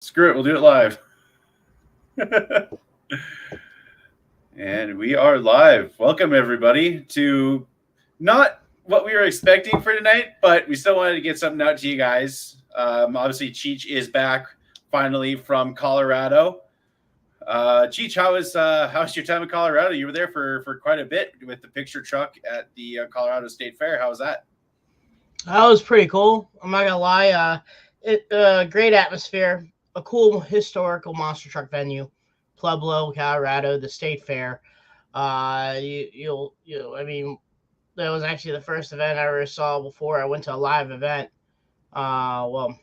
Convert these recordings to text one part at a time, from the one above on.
Screw it, we'll do it live. And we are live. Welcome, everybody, to not what we were expecting for tonight, but we still wanted to get something out to you guys. Obviously, Cheech is back finally from Colorado. Cheech, how was your time in Colorado? You were there for quite a bit with the picture truck at the Colorado State Fair. How was that? That was pretty cool. I'm not gonna lie. Great atmosphere, a cool historical monster truck venue, Pueblo, Colorado, the State Fair. I mean, that was actually the first event I ever saw before I went to a live event. Well,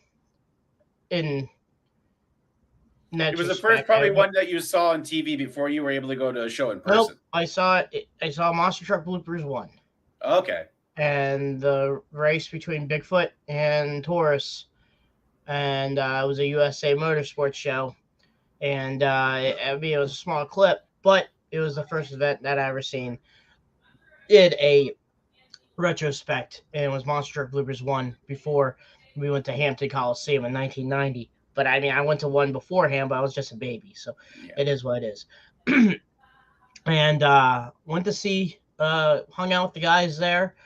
in It was the first retrospect, probably one that you saw on TV before you were able to go to a show in nope, person. I saw it. I saw Monster Truck Bloopers 1 Okay. and the race between Bigfoot and Taurus, and it was a USA Motorsports show. And it was a small clip, but it was the first event that I ever seen. Did a retrospect, and it was Monster Truck Bloopers 1 before we went to Hampton Coliseum in 1990. But I mean, I went to one beforehand, but I was just a baby, so Yeah. it is what it is. And went to see, hung out with the guys there.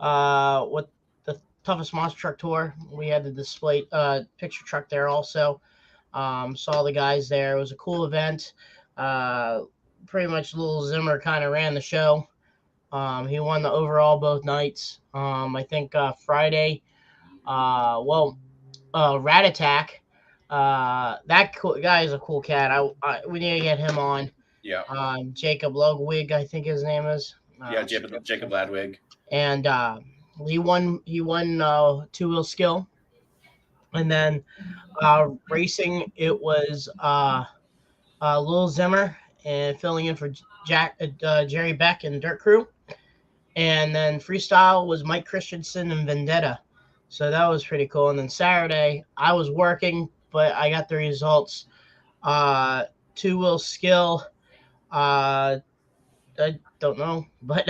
With the toughest monster truck tour, we had the display picture truck there also. Saw the guys there. It was a cool event. Pretty much Lil Zimmer kind of ran the show. He won the overall both nights. I think Friday. Rat Attack. That guy is a cool cat. We need to get him on. Yeah. Jacob Ludwig, I think his name is. Yeah, Jacob Ladwig. And he won. He won two wheel skill. And then racing, it was Lil Zimmer and filling in for Jerry Beck and Dirt Crew. And then freestyle was Mike Christensen and Vendetta. So that was pretty cool. And then Saturday, I was working, but I got the results. Two wheel skill. I don't know, but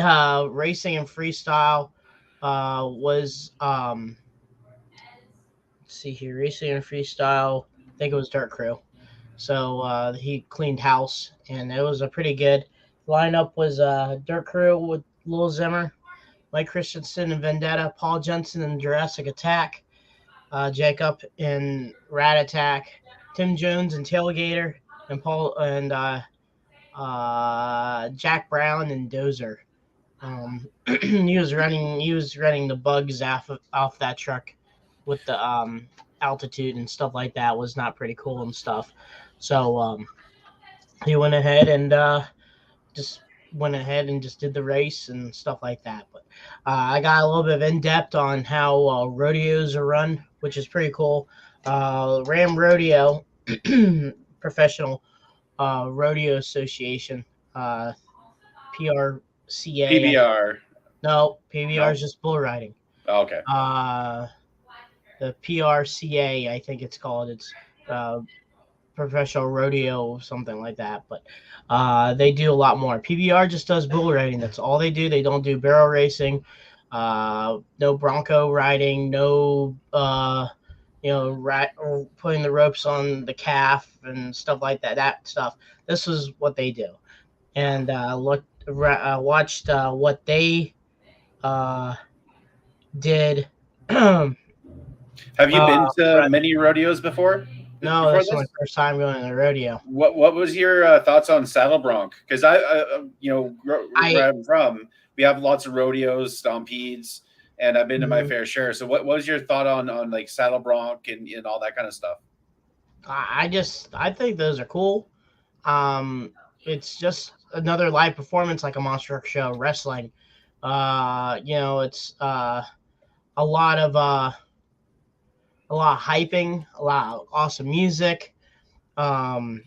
racing and freestyle was let's see here, racing and freestyle. I think it was Dirt Crew. So he cleaned house, and it was a pretty good lineup. Was Dirt Crew with Lil Zimmer, Mike Christensen and Vendetta, Paul Jensen and Jurassic Attack, Jacob in Rat Attack, Tim Jones and Tailgater, and Paul and Jack Brown and Dozer. He was running the bugs off that truck with the altitude and stuff like that. Was not pretty cool and stuff. So he went ahead and just did the race and stuff like that. But I got a little bit of in depth on how rodeos are run, which is pretty cool. Ram Rodeo, professional rodeo association, PRCA. PBR. No, PBR is just bull riding. Oh, okay. The PRCA, I think it's called. It's professional rodeo, something like that. But they do a lot more. PBR just does bull riding. That's all they do. They don't do barrel racing. No bronco riding. No, putting the ropes on the calf and stuff like that. That stuff. This is what they do. And watched what they did. Have you been to many rodeos before? No, this is my first time going to a rodeo. What was your thoughts on saddle bronc? Because where I'm from, we have lots of rodeos, stompedes, and I've been to my fair share. So what was your thought on like saddle bronc and all that kind of stuff? I think those are cool. It's just another live performance like a monster truck show, wrestling. It's a lot of hyping, a lot of awesome music. Went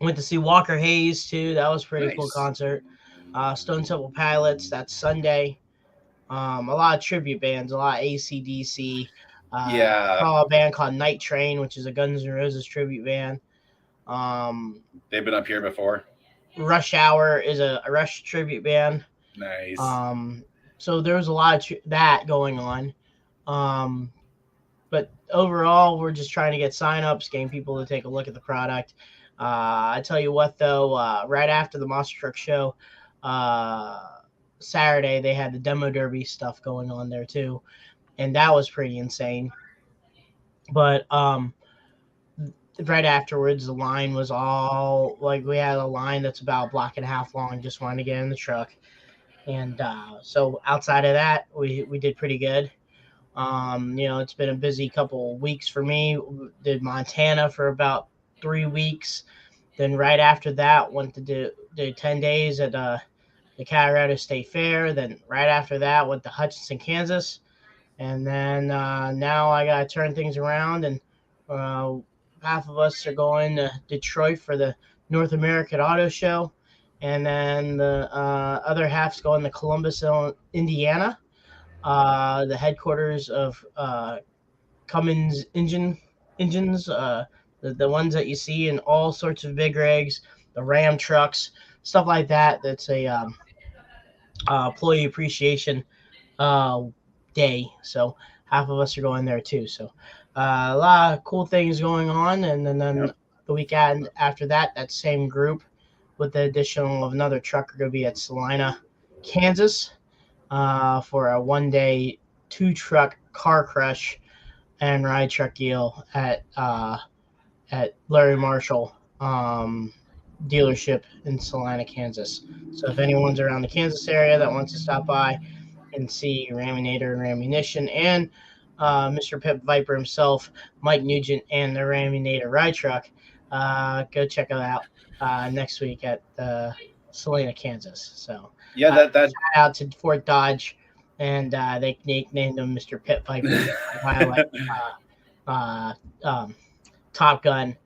to see Walker Hayes too. That was a pretty cool concert. Stone Temple Pilots, that's Sunday. A lot of tribute bands, a lot of AC/DC. Saw a band called Night Train, which is a Guns N' Roses tribute band. They've been up here before. Rush Hour is a Rush tribute band. Nice. So there was a lot of that going on. but overall, we're just trying to get signups, getting people to take a look at the product. I tell you what, though, right after the Monster Truck show, uh, Saturday, they had the demo derby stuff going on there too, and that was pretty insane. But right afterwards, the line was all like we had a line that's about a block and a half long, just wanting to get in the truck. And so outside of that, we did pretty good. It's been a busy couple of weeks for me. Did Montana for about 3 weeks. Then right after that, went to do 10 days at the Colorado State Fair. Then right after that, went to Hutchinson, Kansas. And then now I got to turn things around, and uh, half of us are going to Detroit for the North American Auto Show, and then the other half's going to Columbus, Indiana, the headquarters of Cummins engines, the ones that you see in all sorts of big rigs, the Ram trucks, stuff like that. That's a employee appreciation uh, day. So half of us are going there too. So a lot of cool things going on. And then Yep. the weekend after that, that same group with the addition of another truck are going to be at Salina, Kansas for a 1 day 2 truck car crush and ride truck deal at Larry Marshall dealership in Salina, Kansas. So if anyone's around the Kansas area that wants to stop by and see Raminator and Ramunition and Mr. Pip Viper himself, Mike Nugent, and the Raminator ride truck, go check it out next week at Salina, Kansas. So Yeah, shout that out to Fort Dodge, and they named him Mr. Pip Viper. Highlight uh, um, Top Gun,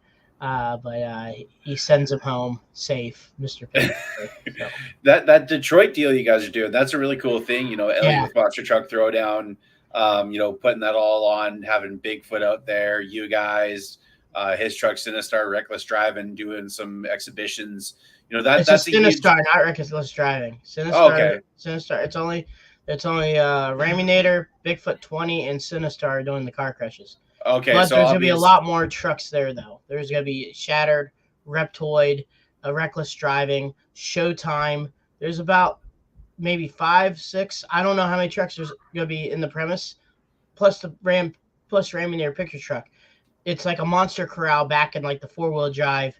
but he sends him home safe, Mr. Pip Viper. So, that Detroit deal you guys are doing, that's a really cool thing. Elliot yeah, with Monster Truck Throwdown, putting that all on, having Bigfoot out there, you guys, his truck Sinistar, Reckless Driving, doing some exhibitions. it's a That's a huge. Sinistar, not Reckless Driving. Oh, Sinistar, okay, Sinistar. It's only Raminator, Bigfoot 20, and Sinistar doing the car crushes. okay. But So there's gonna be a obvious. lot more trucks there, though. There's gonna be Shattered, Reptoid, Reckless Driving, Showtime. There's about maybe 5, 6. I don't know how many trucks there's gonna be in the premise. Plus the Raminator picture truck. It's like a monster corral back in like the 4-wheel drive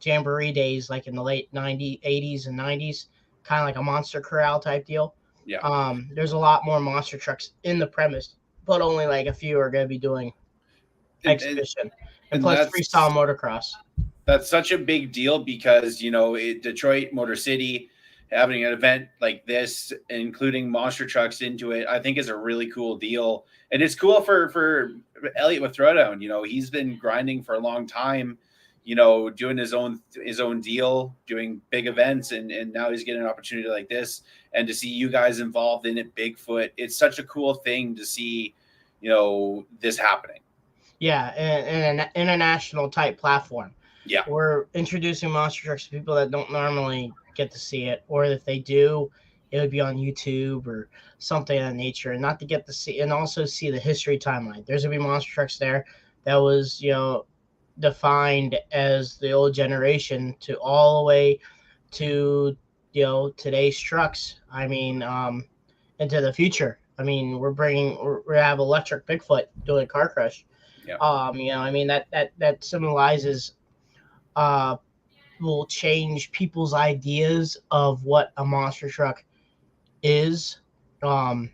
jamboree days, like in the late 90s, 80s, and 90s. Kind of like a monster corral type deal. Yeah, There's a lot more monster trucks in the premise, but only like a few are gonna be doing and and, exhibition, and and plus freestyle that's motocross. that's such a big deal because Detroit Motor City having an event like this, including monster trucks into it, I think is a really cool deal, and it's cool for Elliot with Throwdown. He's been grinding for a long time. Doing his own deal, doing big events, and now he's getting an opportunity like this, and to see you guys involved in it, Bigfoot. It's such a cool thing to see, this happening. Yeah, and an international type platform. Yeah, We're introducing monster trucks to people that don't normally get to see it, or if they do, it would be on YouTube or something of that nature, and not to get to see and also see the history timeline. There's gonna be monster trucks there that was defined as the old generation to all the way to today's trucks. I mean, into the future. I mean, we have electric Bigfoot doing car crush. yeah, I mean that symbolizes uh will change people's ideas of what a monster truck is. Um,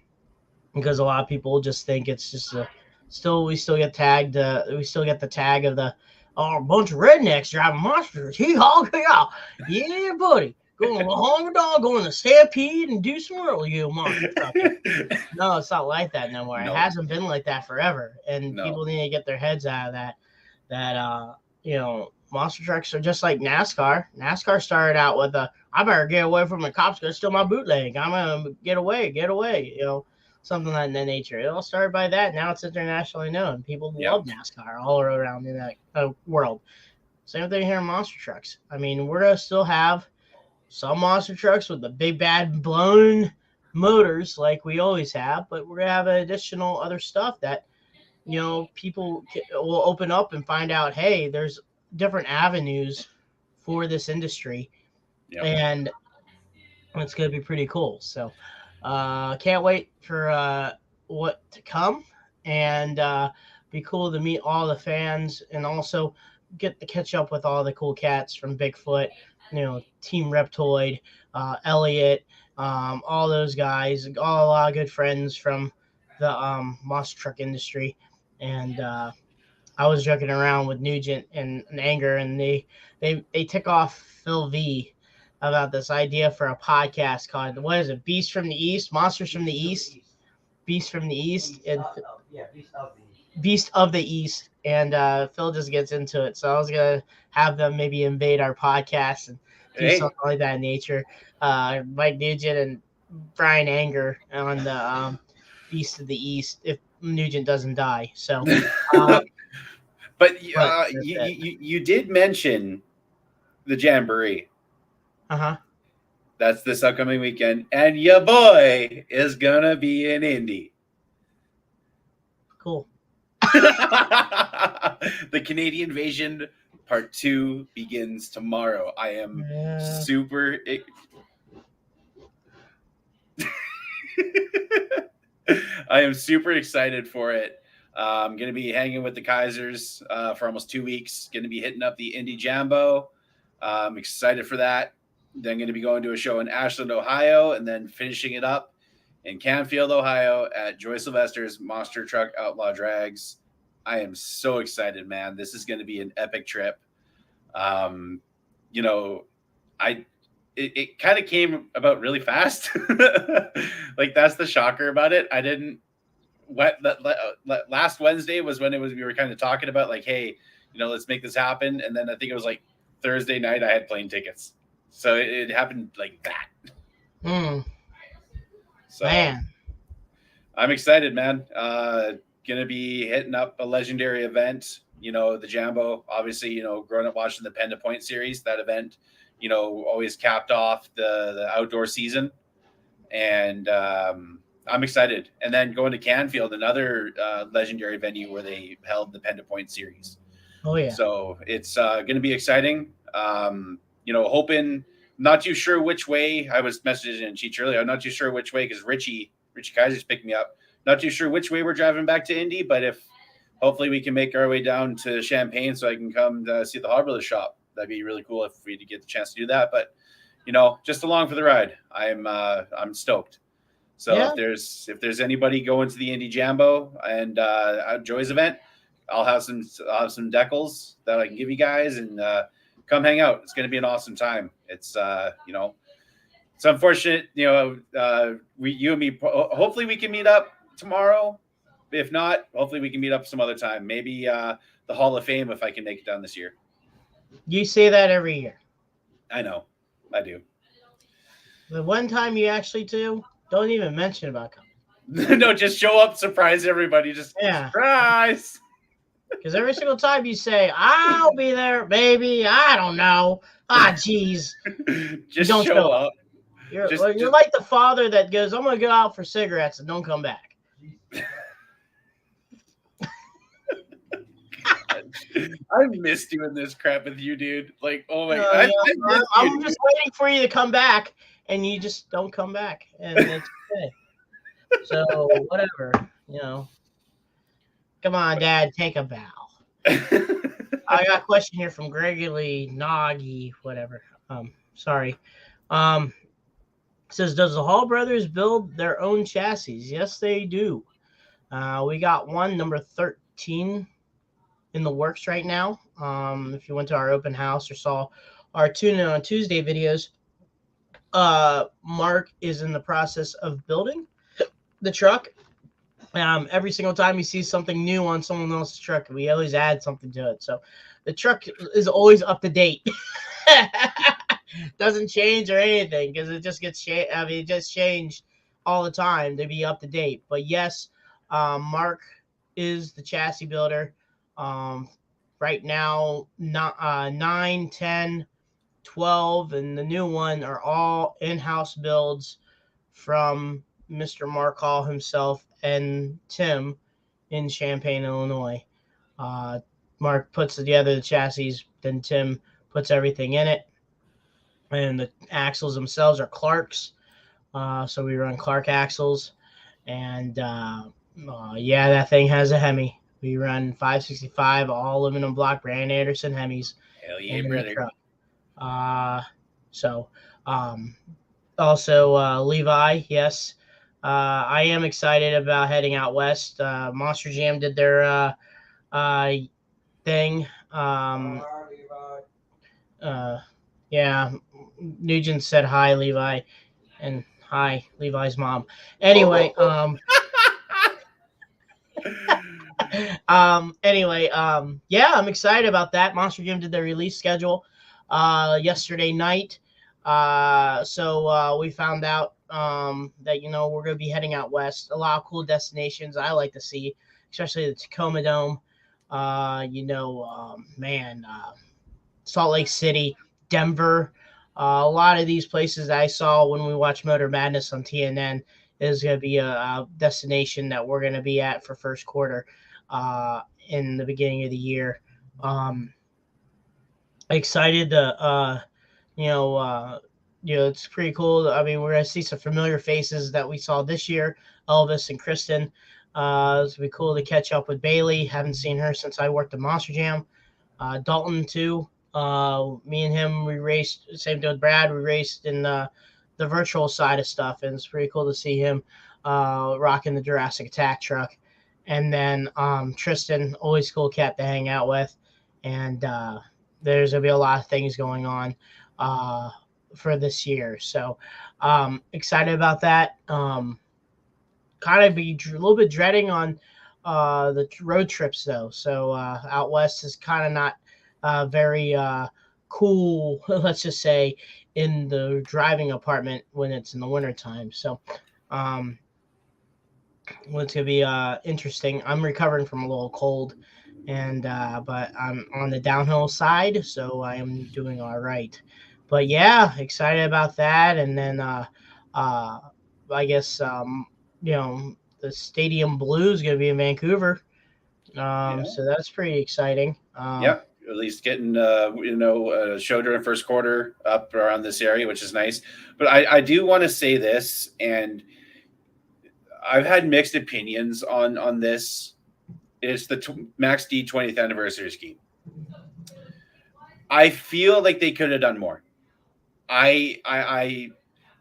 because a lot of people just think it's just a we still get tagged we still get the tag of the a bunch of rednecks driving monsters. Hee haw, yeah, yeah, buddy. Going to hung dog, going to stampede and do some real monster trucking. No, it's not like that no more. It no, hasn't been like that forever, and no, people need to get their heads out of that. That monster trucks are just like NASCAR. NASCAR started out with I better get away from the cops gonna steal my bootleg. I'm gonna get away, something like that nature. It all started by that. Now it's internationally known. People yeah, love NASCAR all around in that world. Same thing here in monster trucks. I mean, we're gonna still have some monster trucks with the big bad blown motors like we always have, but we're gonna have additional other stuff that people will open up and find out, hey, there's different avenues for this industry, Yep. and it's going to be pretty cool. So, can't wait for what to come, and be cool to meet all the fans, and also get to catch up with all the cool cats from Bigfoot, Team Reptoid, Elliot, all those guys, all a lot of good friends from the monster truck industry, and I was joking around with Nugent and Anger, and they tick off Phil V about this idea for a podcast called, what is it, Beast from the East, Monsters from the East, Beast from the East, and Beast of the East, and Phil just gets into it. So I was gonna have them maybe invade our podcast and do Hey. something like that in nature. Mike Nugent and Brian Anger on the Beast of the East if Nugent doesn't die. So. But That's it. you did mention the Jamboree. Uh-huh. That's this upcoming weekend, and your boy is gonna be in Indy. Cool. The Canadian Invasion Part 2 begins tomorrow. I am super. I am super excited for it. I'm going to be hanging with the Kaisers for almost 2 weeks. Going to be hitting up the Indy Jambo. I'm excited for that. Then going to be going to a show in Ashland, Ohio, and then finishing it up in Canfield, Ohio at Joy Sylvester's Monster Truck Outlaw Drags. I am so excited, man. This is going to be an epic trip. It kind of came about really fast. Like, that's the shocker about it. I didn't. Last Wednesday was when we were kind of talking about, like, hey, let's make this happen. And then I think it was like Thursday night I had plane tickets. So it happened like that. So man, I'm excited, man. Gonna be hitting up a legendary event. The Jambo, obviously, growing up watching the Pen to Point series, that event, always capped off the outdoor season. And I'm excited. And then going to Canfield, another legendary venue where they held the Pen to Point series. Oh yeah. So it's going to be exciting. Hoping, not too sure which way. I was messaging Cheech earlier. I'm not too sure which way because Richie Kaiser's picked me up. Not too sure which way we're driving back to Indy, but if hopefully we can make our way down to Champaign so I can come see the Harbor shop. That'd be really cool if we get the chance to do that. But just along for the ride. I'm stoked. So yeah. if there's anybody going to the Indy Jambo and Joy's event, I'll have some decals that I can give you guys and come hang out. It's going to be an awesome time. It's it's unfortunate, you and me. Hopefully we can meet up tomorrow. If not, hopefully we can meet up some other time. Maybe the Hall of Fame if I can make it down this year. You say that every year. I know, I do. The one time you actually do, don't even mention about coming. No, just show up, surprise everybody. Just surprise. Because every single time you say, I'll be there, baby, I don't know. Geez. Just don't show up. You're like the father that goes, I'm going to go out for cigarettes and don't come back. I missed doing this crap with you, dude. Like, oh my God. I'm just waiting for you to come back, and you just don't come back. And it's okay. So, whatever, Come on, Dad, take a bow. I got a question here from Gregory Noggy, whatever. Sorry. Says, does the Hall brothers build their own chassis? Yes, they do. We got one, number 13, in the works right now. If you went to our open house or saw our Tune In on Tuesday videos, Mark is in the process of building the truck. Every single time he sees something new on someone else's truck, we always add something to it. So the truck is always up to date. Doesn't change or anything because it just gets changed. I mean, it just changed all the time to be up to date. But yes, Mark is the chassis builder. Right now, 9, 10, 12, and the new one are all in-house builds from Mr. Mark Hall himself and Tim in Champaign, Illinois. Mark puts together the chassis, then Tim puts everything in it, and the axles themselves are Clark's. So we run Clark axles, and yeah, that thing has a Hemi. We run 565 all aluminum block Brand Anderson Hemis Hell yeah, in the brother. truck. So also Levi, yes. I am excited about heading out west. Monster Jam did their thing. Uh, yeah, Nugent said hi, Levi, and hi, Levi's mom. Anyway, yeah, I'm excited about that. Monster Jam did their release schedule yesterday night. So we found out that we're going to be heading out west. A lot of cool destinations I like to see, especially the Tacoma Dome. Salt Lake City, Denver. A lot of these places I saw when we watched Motor Madness on TNN is going to be a destination that we're going to be at for first quarter in the beginning of the year. Excited to, it's pretty cool. I mean, we're going to see some familiar faces that we saw this year, Elvis and Kristen. It's going to be cool to catch up with Bailey. Haven't seen her since I worked at Monster Jam. Dalton, too. Me and him, we raced, same thing with Brad, we raced in the virtual side of stuff, and it's pretty cool to see him rocking the Jurassic Attack truck. And then Tristan, always cool cat to hang out with. And there's going to be a lot of things going on for this year. So excited about that. Kind of be a little bit dreading on the road trips, though. So out west is kind of not very cool, let's just say, in the driving apartment when it's in the wintertime. So it's going to be interesting. I'm recovering from a little cold, and but I'm on the downhill side, so I am doing all right. But yeah, excited about that. And then I guess the Stadium Blue is going to be in Vancouver. Yeah. So that's pretty exciting. Yep. At least getting a show during first quarter up around this area, which is nice. But I do want to say this, and I've had mixed opinions on this. It's the Max D 20th anniversary scheme. I feel like they could have done more. I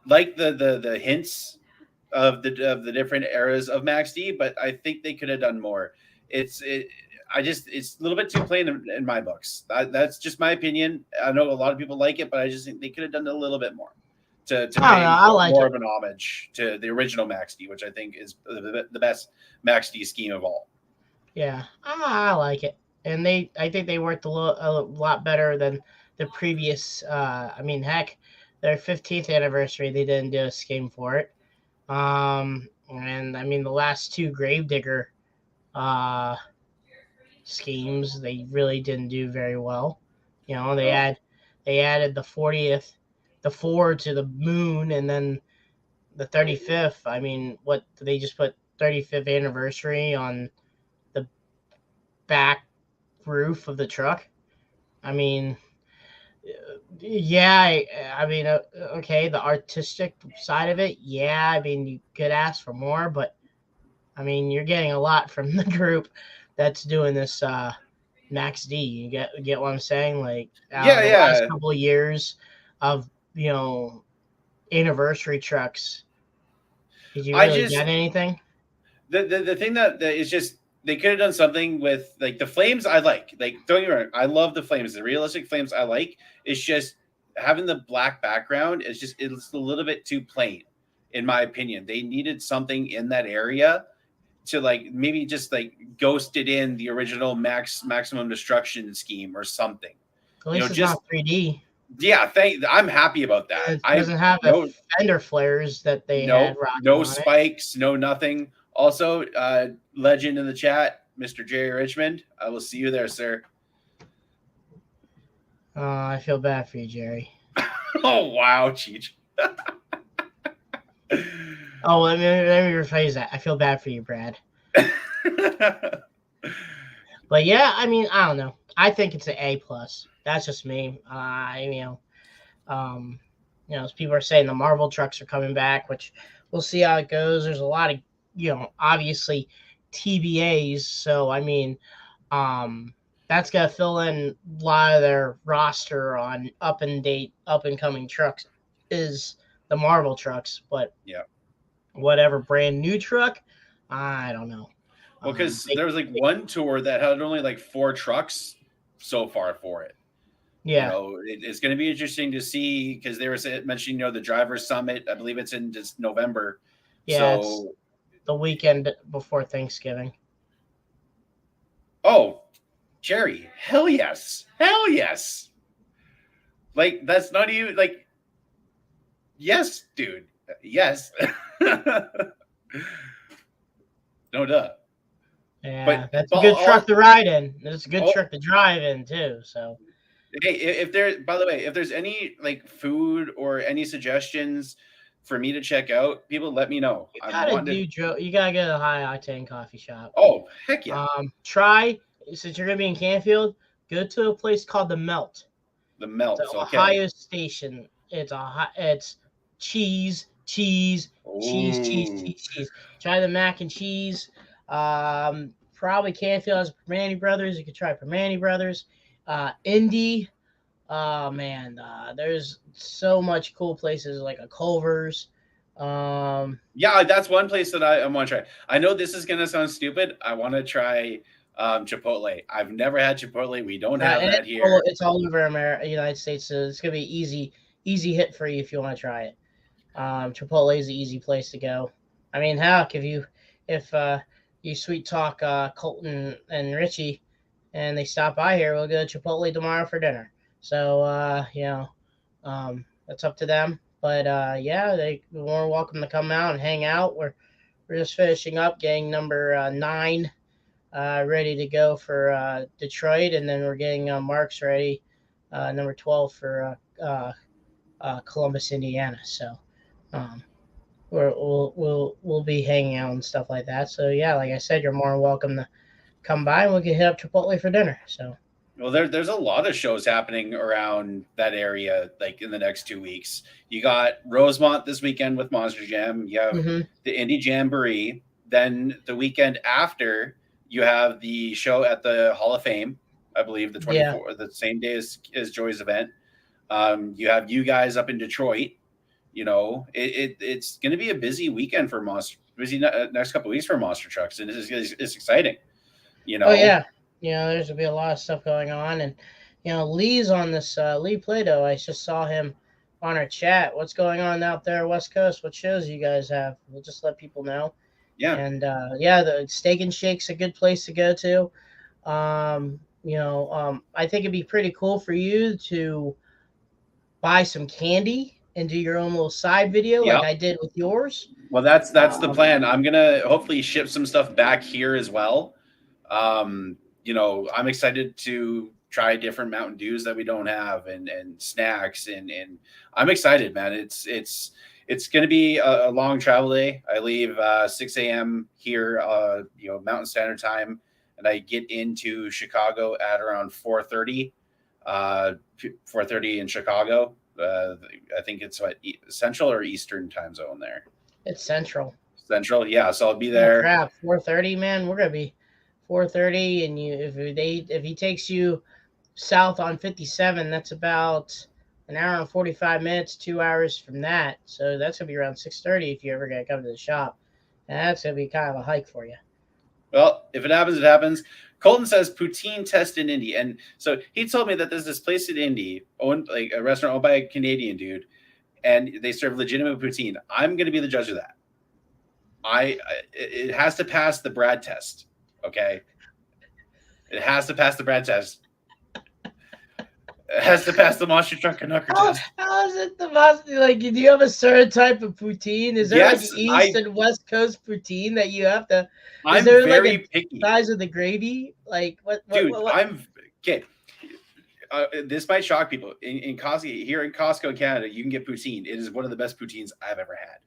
like the hints of the different eras of Max D, but I think they could have done more. It's a little bit too plain in my books. That's just my opinion. I know a lot of people like it, but I just think they could have done a little bit more to pay more of an homage to the original Max D, which I think is the best Max D scheme of all. Yeah, I like it, and I think they worked a lot better than the previous. I mean, heck, their 15th anniversary, they didn't do a scheme for it. And I mean, the last two Gravedigger schemes, they really didn't do very well. They added the 40th, the 4 to the moon, and then the 35th. I mean, what did they just put 35th anniversary on the back roof of the truck? I mean, yeah, I mean, okay, the artistic side of it, yeah, I mean, you could ask for more, but I mean, you're getting a lot from the group that's doing this Max D. You get what I'm saying? Like, the last couple of years of anniversary trucks, did you really get anything? The thing that is just they could have done something with like the flames. I like don't get me wrong, I love the flames. The realistic flames I like. It's just having the black background. It's a little bit too plain, in my opinion. They needed something in that area to like maybe just like ghosted in the original maximum destruction scheme or something. At least it's not 3D. Yeah, I'm happy about that. It doesn't have the fender flares that they had. No spikes, no nothing. Also, legend in the chat, Mr. Jerry Richmond. I will see you there, sir. I feel bad for you, Jerry. Oh wow, Cheech. Oh, let me rephrase that. I feel bad for you, Brad. But yeah, I mean, I don't know. I think it's an A plus. That's just me. Um, as people are saying, the Marvel trucks are coming back, which we'll see how it goes. There's a lot of, obviously TBAs. So I mean, that's gonna fill in a lot of their roster on up and coming trucks is the Marvel trucks. But Yeah. whatever brand new truck, I don't know. Well, because They, there was like one tour that had only like 4 trucks so far for it. yeah, It's going to be interesting to see because they were mentioning, the driver summit. I believe it's in just November. yeah, it's So, the weekend before Thanksgiving. oh, Jerry, hell yes. Hell yes. Like, that's not even like, yes, dude. Yes. No duh. Yeah, But, that's a but good truck all, to ride in. It's a good oh, truck to drive in too. So hey, if there, by the way, if there's any like food or any suggestions for me to check out, people let me know. you I'm gotta wanting to. do Joe. You gotta get a high octane coffee shop. Oh, heck yeah. Try since you're gonna be in Canfield, go to a place called the Melt. The It's an melts. Okay. Ohio station. It's cheese, cheese, cheese, cheese, Ooh. cheese, cheese. Try the mac and cheese. Probably Canfield has Permane Brothers. You could try Permane Brothers. Indy. Oh man, there's so much cool places like a Culver's. Yeah, that's one place that I want to try. I know this is gonna sound stupid. I want to try Chipotle. I've never had Chipotle. We don't have And that here. it's all over America, United States. So it's gonna be easy hit for you if you want to try it. Chipotle is an easy place to go. I mean, heck, if you sweet talk Colton and Richie, and they stop by here, we'll go to Chipotle tomorrow for dinner. So that's up to them. But yeah, they're more welcome to come out and hang out. We're just finishing up gang number 9, ready to go for Detroit, and then we're getting Marks ready, number 12 for Columbus, Indiana. So um, we'll be hanging out and stuff like that. So yeah, like I said, you're more than welcome to come by, and we can hit up Chipotle for dinner. So Well, there's a lot of shows happening around that area, like in the next 2 weeks. You got Rosemont this weekend with Monster Jam. You have mm-hmm. the Indie Jamboree. Then the weekend after, you have the show at the Hall of Fame. I believe the Yeah. 24th, the same day as Joy's event. You have you guys up in Detroit. It's going to be a busy weekend for next couple of weeks for Monster Trucks, and it's exciting. You Oh know, yeah. There's gonna be a lot of stuff going on, and Lee's on this. Lee Plato. I just saw him on our chat. What's going on out there, West Coast? What shows you guys have? We'll just let people know. yeah. And yeah, the Steak and Shake's a good place to go to. I think it'd be pretty cool for you to buy some candy and do your own little side video like Yep. I did with yours. Well, that's the plan. I'm gonna hopefully ship some stuff back here as well. I'm excited to try different Mountain Dews that we don't have and snacks and I'm excited, man. It's gonna be a long travel day. I leave 6 a.m. here, Mountain Standard Time, and I get into Chicago at around 4:30. 4:30 in Chicago. I think it's what Central or Eastern time zone there. It's Central. Central, yeah. So I'll be Oh there. crap! 4:30, man. We're gonna be 4:30, and if he takes you south on 57, that's about an hour and 45 minutes, 2 hours from that. So that's gonna be around 6:30 if you ever gonna come to the shop. And that's gonna be kind of a hike for you. Well, if it happens, it happens. Colton says poutine test in Indy, and so he told me that there's this place in Indy, owned like a restaurant owned by a Canadian dude, and they serve legitimate poutine. I'm going to be the judge of that. It has to pass the Brad test. Okay, it has to pass the Brad test. It has to pass the monster truck conductor test. How is it the most like? Do you have a certain type of poutine? Is there Yes, like East and West Coast poutine that you have to? I'm is there very like a picky. size of the gravy? Like what? Dude, what? I'm okay. This might shock people. In Costco, here in Costco, Canada, you can get poutine. It is one of the best poutines I've ever had.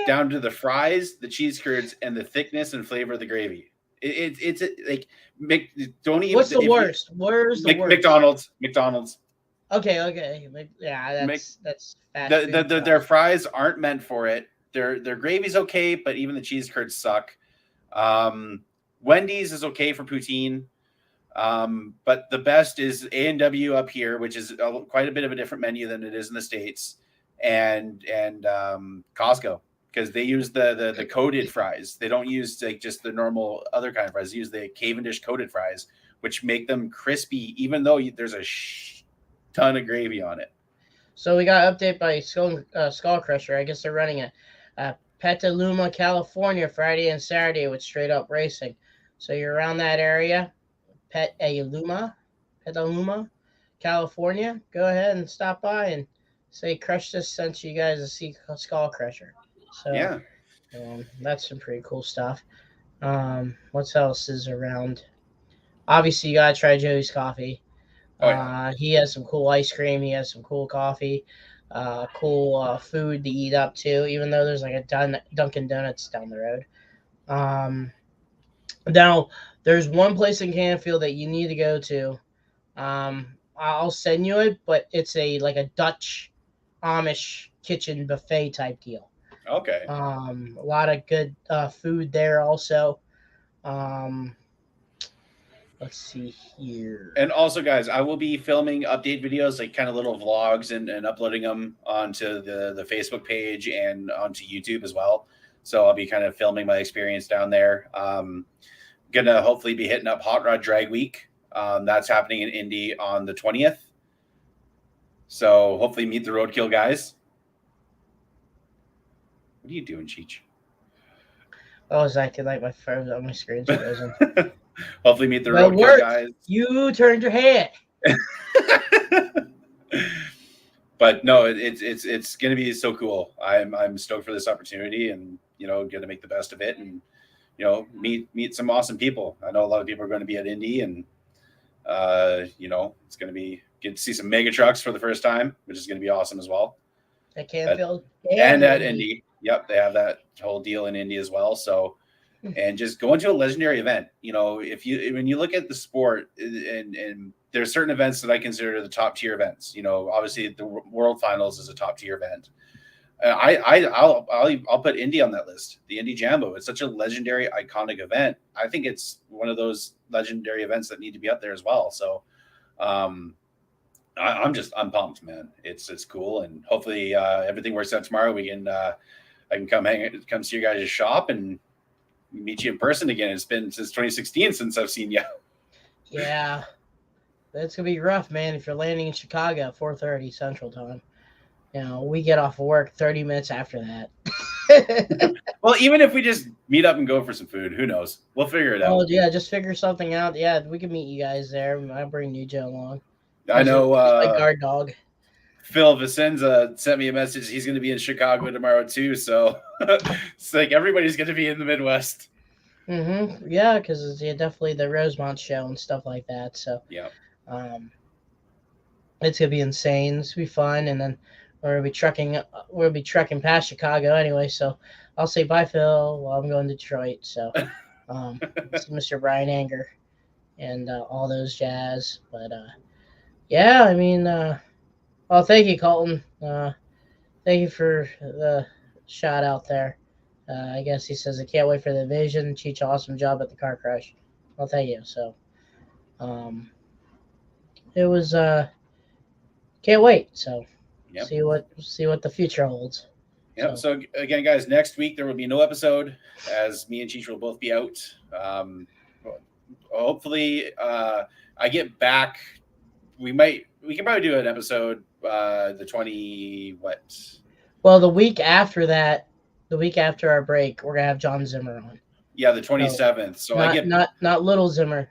down to the fries, the cheese curds, and the thickness and flavor of the gravy. It's like don't even. What's the worst? Where's the worst? McDonald's. Okay. Yeah, Mc, that's fast food. their fries aren't meant for it. Their gravy's okay, but even the cheese curds suck. Wendy's is okay for poutine. But the best is A&W up here, which is quite a bit of a different menu than it is in the States, and Costco, because they use the coated fries. They don't use like just the normal other kind of fries. They use the Cavendish coated fries, which make them crispy, even though there's a ton of gravy on it. So we got update by Skull Crusher. I guess they're running it. Petaluma, California, Friday and Saturday with straight up racing. So you're around that area, Petaluma, California. Go ahead and stop by and say Crush This sent you guys to see Skull Crusher. So Yeah. That's some pretty cool stuff. What else is around? Obviously, you gotta try Joey's Coffee. Oh, yeah. He has some cool ice cream. He has some cool coffee, cool food to eat up too. Even though there's like a Dunkin' Donuts down the road. Now there's one place in Canfield that you need to go to. I'll send you it, but it's like a Dutch Amish kitchen buffet type deal. Okay. A lot of good food there also. Let's see here. And also, guys, I will be filming update videos, like kind of little vlogs, and uploading them onto the Facebook page and onto YouTube as well. So I'll be kind of filming my experience down there. Gonna hopefully be hitting up Hot Rod Drag Week. That's happening in Indy on the 20th. So hopefully meet the Roadkill guys. What are you doing, Cheech? I was acting like my phone on my screen's frozen. Hopefully meet the Roadkill guys. You turned your head. But no, it's going to be so cool. I'm stoked for this opportunity, and going to make the best of it, and meet some awesome people. I know a lot of people are going to be at Indy, and it's going to be good to see some mega trucks for the first time, which is going to be awesome as well. At Canfield and at Indy. Yep, they have that whole deal in Indy as well. So. And just going to a legendary event, when you look at the sport, and there's certain events that I consider the top tier events. Obviously the World Finals is a top tier event. I'll put Indy on that list. The Indy Jambo. It's such a legendary, iconic event. I think it's one of those legendary events that need to be up there as well. So, I'm pumped, man. It's cool, and hopefully everything works out tomorrow. I can come see you guys' shop and meet you in person again. It's been since 2016 since I've seen you. Yeah, that's gonna be rough, man. If you're landing in Chicago at 4:30 Central Time, we get off of work 30 minutes after that. Well, even if we just meet up and go for some food, who knows? We'll figure it out. Oh yeah, just figure something out. Yeah, we can meet you guys there. I'll bring New Joe along. I know. My guard dog. Phil Vicenza sent me a message. He's going to be in Chicago tomorrow too. So it's like everybody's going to be in the Midwest. Mm-hmm. Yeah, because it's definitely the Rosemont show and stuff like that. So yeah, it's gonna be insane. It's gonna be fun, and then we'll be trucking past Chicago anyway. So I'll say bye, Phil, while I'm going to Detroit. So Mr. Brian Anger and all those jazz. But yeah, I mean. Well, thank you, Colton. Thank you for the shout out there. I guess he says, I can't wait for the vision. Cheech, awesome job at the car crash. Well, thank you. So, it was, can't wait. So, see what the future holds. Yeah. So again, guys, next week there will be no episode, as me and Cheech will both be out. Hopefully, I get back. We can probably do an episode the 20 what? Well, the week after our break, we're gonna have John Zimmer on. Yeah, the 27th. So not little Zimmer,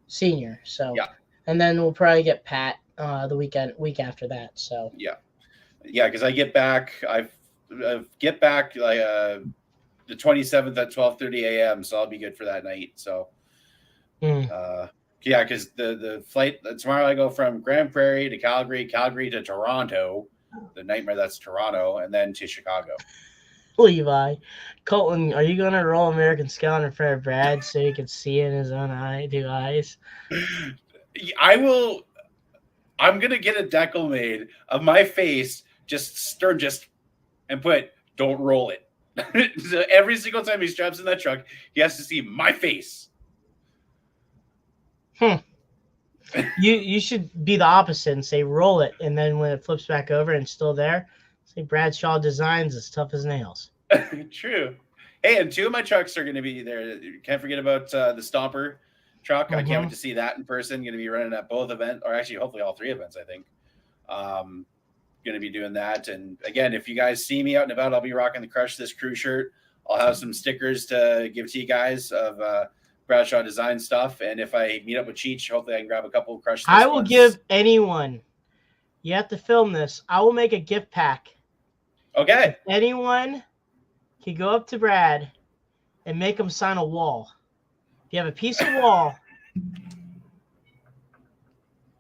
senior. So yeah, and then we'll probably get Pat the week after that. So yeah, because I get back. I get back like the 27th at 12:30 a.m. So I'll be good for that night. So. Yeah, because the flight tomorrow I go from Grand Prairie to Calgary to Toronto, the nightmare that's Toronto, and then to Chicago. Levi. Colton, are you gonna roll American Scout in front of Brad so he can see in his own two eyes? I will. I'm gonna get a decal made of my face, just and put "Don't roll it." So every single time he straps in that truck, he has to see my face. You should be the opposite and say roll it, and then when it flips back over and it's still there, say Bradshaw Designs as tough as nails. True. Hey, and 2 of my trucks are going to be there. Can't forget about the Stomper truck. I can't wait to see that in person. Going to be running at both events, or actually, hopefully, all 3 events. I think. Going to be doing that. And again, if you guys see me out and about, I'll be rocking the Crush This Crew shirt. I'll have some stickers to give to you guys of Bradshaw Design stuff. And if I meet up with Cheech, hopefully I can grab a couple of Crush This I will ones. give anyone. You have to film this. I will make a gift pack. Okay. If anyone can go up to Brad and make him sign a wall. If you have a piece of wall,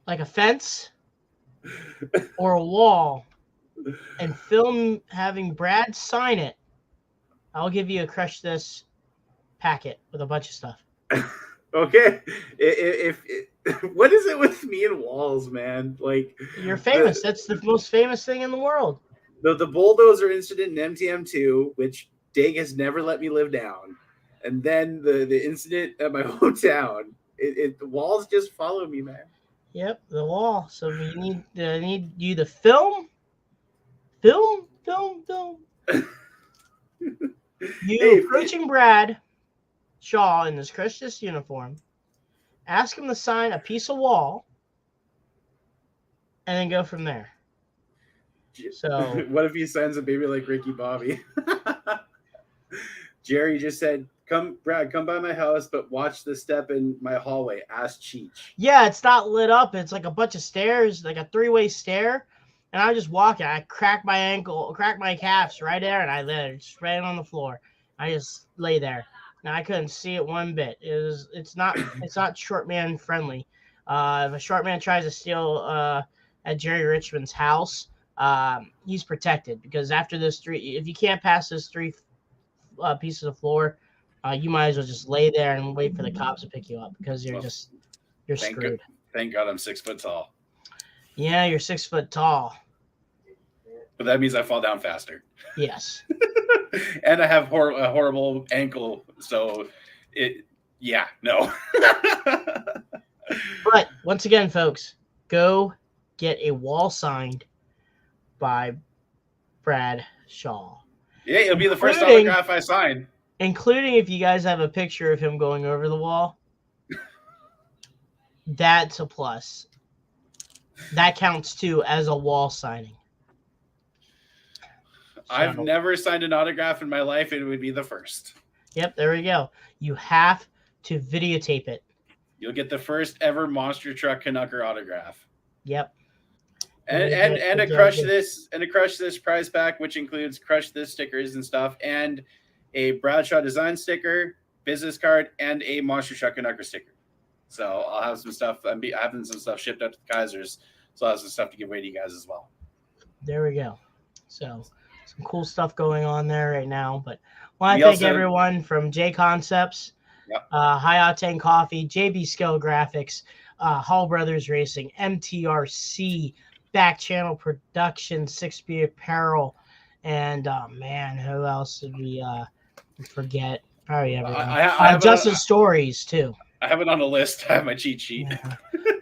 like a fence or a wall, and film having Brad sign it, I'll give you a Crush This packet with a bunch of stuff. Okay. If what is it with me and walls, man? Like, you're famous. That's the most famous thing in the world. The bulldozer incident in MTM2, which Dig has never let me live down, and then the incident at my hometown. The walls just follow me, man. Yep, the wall. So we need you to film. You Hey, approaching Brad Shaw in his Crush This uniform. Ask him to sign a piece of wall, and then go from there. So what if he signs a baby like Ricky Bobby? Jerry just said, Brad, come by my house, but watch the step in my hallway. Ask Cheech. Yeah, it's not lit up. It's like a bunch of stairs, like a 3-way stair. And I just walk it. I crack my ankle, crack my calves right there, and I lay just right on the floor. I just lay there. And I couldn't see it one bit. It's not short man friendly. If a short man tries to steal at Jerry Richmond's house, he's protected, because after those 3, if you can't pass those 3 pieces of floor, you might as well just lay there and wait for the cops to pick you up, because you're screwed. Thank God I'm 6 foot tall. Yeah, you're 6 foot tall. But that means I fall down faster. Yes. And I have a horrible ankle, so no. But once again, folks, go get a wall signed by Brad Shaw. Yeah, it'll be the first autograph I sign. Including if you guys have a picture of him going over the wall. That's a plus. That counts too as a wall signing. So, I've never signed an autograph in my life. It would be the first. Yep, there we go. You have to videotape it. You'll get the first ever Monster Truck Canucker autograph. Yep. And a Crush This prize pack, which includes Crush This stickers and stuff, and a Bradshaw Design sticker, business card, and a Monster Truck Canucker sticker. So I'll have some stuff. I'm having some stuff shipped up to the Kaisers, so I'll have some stuff to give away to you guys as well. There we go. So some cool stuff going on there right now. But I want to thank everyone from J Concepts, High Octane Coffee, JB Scale Graphics, Hall Brothers Racing, MTRC, Back Channel Productions, 6B Apparel, and who else did we forget? Probably everyone. Justin Stories too. I have it on the list. I have my cheat sheet. Yeah.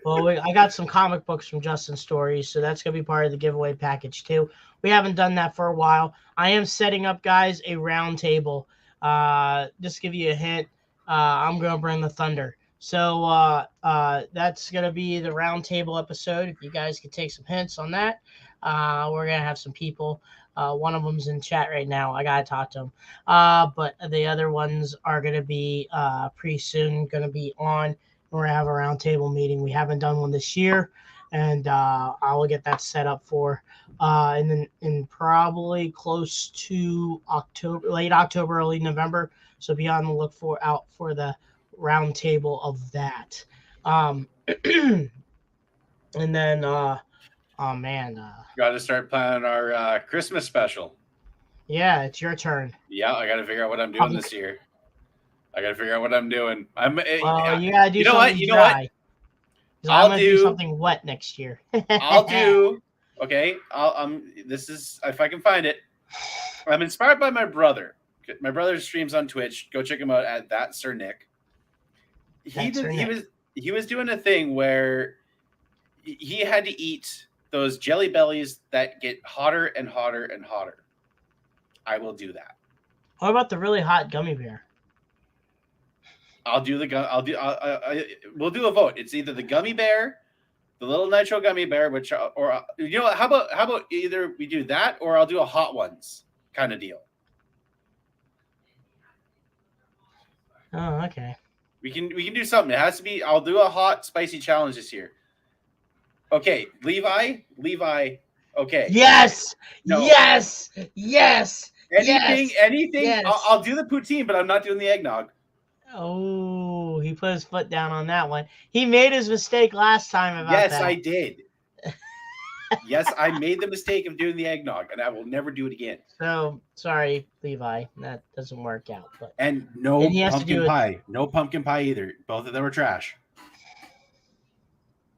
Well, I got some comic books from Justin Stories, so that's going to be part of the giveaway package too. We haven't done that for a while. I am setting up, guys, a round table. Just to give you a hint, I'm going to bring the thunder. So that's going to be the round table episode. If you guys could take some hints on that, we're going to have some people. One of them's in chat right now. I got to talk to him. But the other ones are going to be pretty soon going to be on. We're going to have a round table meeting. We haven't done one this year, and I will get that set up for in probably close to October, late October, early November. So be on the look out for the round table of that. And then got to start planning our Christmas special. Yeah, it's your turn. Yeah, I got to figure out what I'm doing this year. I'm. Well, you gotta do You know something what? You know dry. what? Because I'm gonna do something wet next year. I'll do. Okay. This is if I can find it. I'm inspired by my brother. My brother streams on Twitch. Go check him out at that Sir Nick. He was doing a thing where he had to eat those jelly bellies that get hotter and hotter and hotter. I will do that. What about the really hot gummy bear? We'll do a vote. It's either the gummy bear, the little nitro gummy bear, or you know what? How about either we do that or I'll do a hot ones kind of deal. Oh, okay. We can do something. It has to be. I'll do a hot spicy challenge this year. Okay, Levi. Okay. Yes. No. Yes. Anything. Yes. I'll do the poutine, but I'm not doing the eggnog. Oh, he put his foot down on that one. He made his mistake last time about that. Yes, I did. Yes, I made the mistake of doing the eggnog, and I will never do it again. So sorry, Levi, that doesn't work out. But and no pumpkin pie, no pumpkin pie either. Both of them are trash.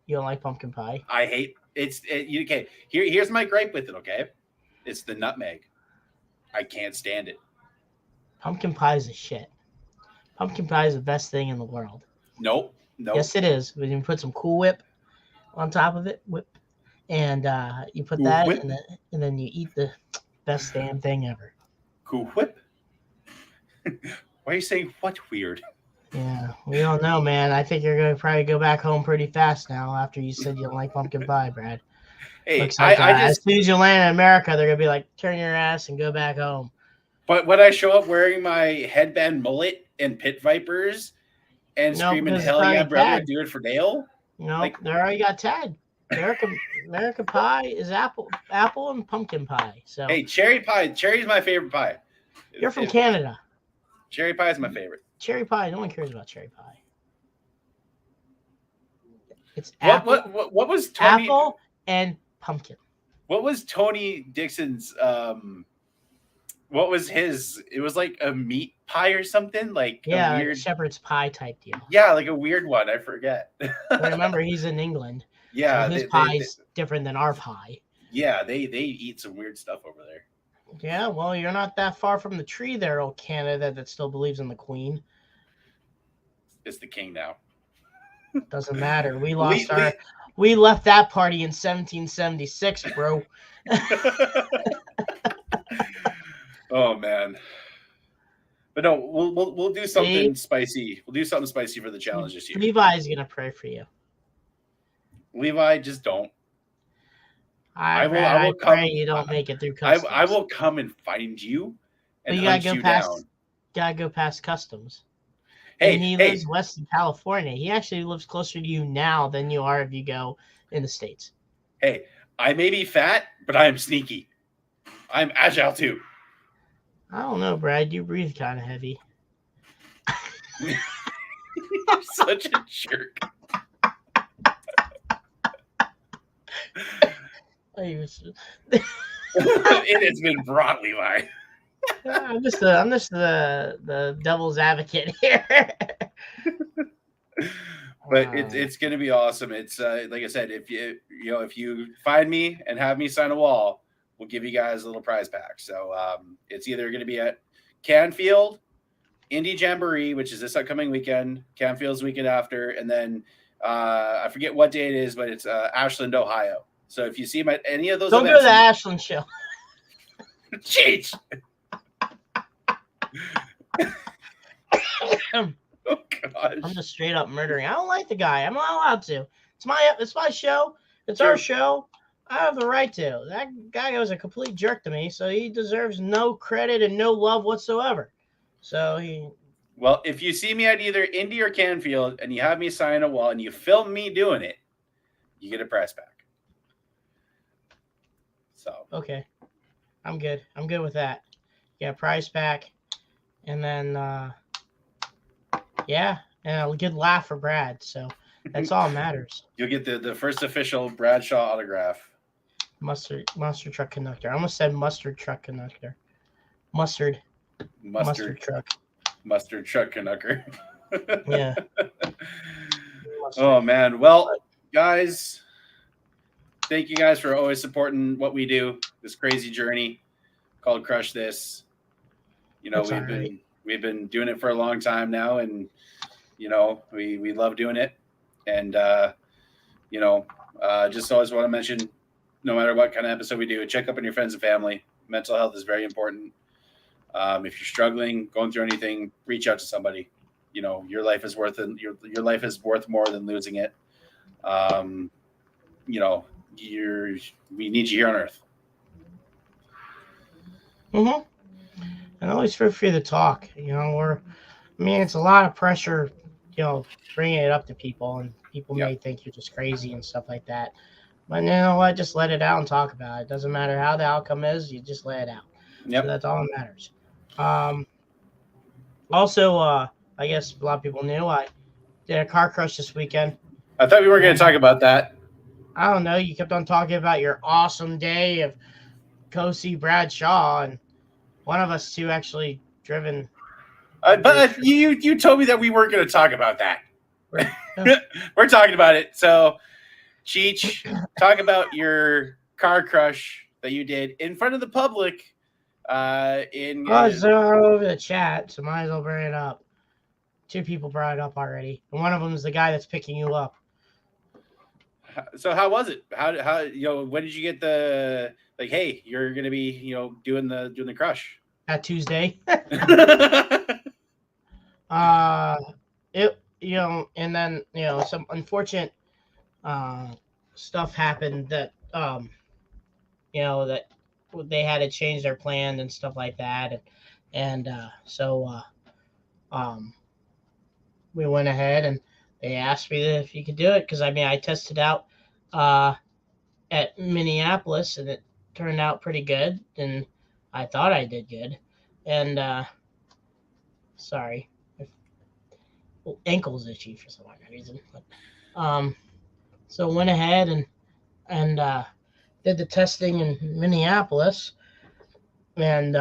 You don't like pumpkin pie? I hate okay. Here's my gripe with it. Okay, it's the nutmeg. I can't stand it. Pumpkin pie is a shit. Pumpkin pie is the best thing in the world. Nope. Yes, it is. When you put some Cool Whip on top of it, and you put that, and then you eat the best damn thing ever. Cool Whip? Why are you saying what weird? Yeah, we don't know, man. I think you're going to probably go back home pretty fast now after you said you don't like pumpkin pie, Brad. Hey, like as soon as you land in America, they're going to be like, turn your ass and go back home. But when I show up wearing my headband mullet and pit vipers and screaming, hell yeah, brother, do it for Dale? No, they already got tagged. American pie is apple and pumpkin pie. So hey, cherry pie. Cherry's my favorite pie. You're from Canada. Cherry pie is my favorite. Cherry pie. No one cares about cherry pie. It's what was Tony, apple and pumpkin. What was Tony Dixon's? What was his? It was like a meat pie or something. Like a weird like shepherd's pie type deal. Yeah, like a weird one. I forget. Remember, he's in England. Yeah, so his pie's different than our pie. Yeah, they eat some weird stuff over there. Yeah, well, you're not that far from the tree there, old Canada, that still believes in the Queen. It's the king now. Doesn't matter. We left that party in 1776, bro. Oh man. But no, we'll do something spicy. We'll do something spicy for the challenge this year. Levi's gonna pray for you. Levi, just don't. I will pray you don't make it through customs. I will come and find you and you hunt you down. Gotta go past customs. Hey, and he lives west in California. He actually lives closer to you now than you are if you go in the States. Hey, I may be fat, but I am sneaky. I'm agile too. I don't know, Brad. You breathe kind of heavy. You're such a jerk. It has been brought, Levi. I'm just the devil's advocate here. But it's going to be awesome. It's like I said, if you find me and have me sign a wall, we'll give you guys a little prize pack. So it's either going to be at Canfield, Indie Jamboree, which is this upcoming weekend, Canfield's weekend after, and then I forget what day it is, but it's Ashland, Ohio. So if you see him at any of those events, go to the Ashland show. Jeez. Oh gosh. I'm just straight up murdering. I don't like the guy. I'm not allowed to. It's my show. It's our show. I have the right to. That guy was a complete jerk to me, so he deserves no credit and no love whatsoever. Well, if you see me at either Indy or Canfield and you have me sign a wall and you film me doing it, you get a prize pack. So okay. I'm good. I'm good with that. Yeah, prize pack. And then and a good laugh for Brad. So that's all that matters. You'll get the first official Bradshaw autograph. Mustard truck conductor. I almost said mustard truck conductor. mustard Mustard truck. truck Canucker. Yeah. Oh man. Well, guys, thank you guys for always supporting what we do. This crazy journey called Crush This. You know, That's we've been doing it for a long time now, and you know, we love doing it. And just always want to mention, no matter what kind of episode we do, check up on your friends and family. Mental health is very important. If you're struggling, going through anything, reach out to somebody. You know, your life is worth your life is worth more than losing it. You know, we need you here on Earth. Mm-hmm. And always feel free to talk. You know, it's a lot of pressure, you know, bringing it up to people, and people may think you're just crazy and stuff like that. But you know what? Just let it out and talk about it. It doesn't matter how the outcome is. You just let it out. Yep. So that's all that matters. Also, I guess a lot of people knew I did a car crush this weekend. I thought we were going to talk about that. I don't know. You kept on talking about your awesome day of go see Brad Shaw, and one of us two actually driven. But you told me that we weren't going to talk about that. We're talking about it. So, Cheech, talk about your car crush that you did in front of the public. It's over the chat, so might as well bring it up. 2 people brought it up already, and one of them is the guy that's picking you up. So how was it? How when did you get the hey, you're gonna be doing the crush? That Tuesday. And then some unfortunate stuff happened that that they had to change their plan and stuff like that, and so we went ahead and they asked me if you could do it because I tested out at Minneapolis and it turned out pretty good, and I thought I did good, and sorry, ankle's itchy for some reason, but so went ahead and did the testing in Minneapolis, and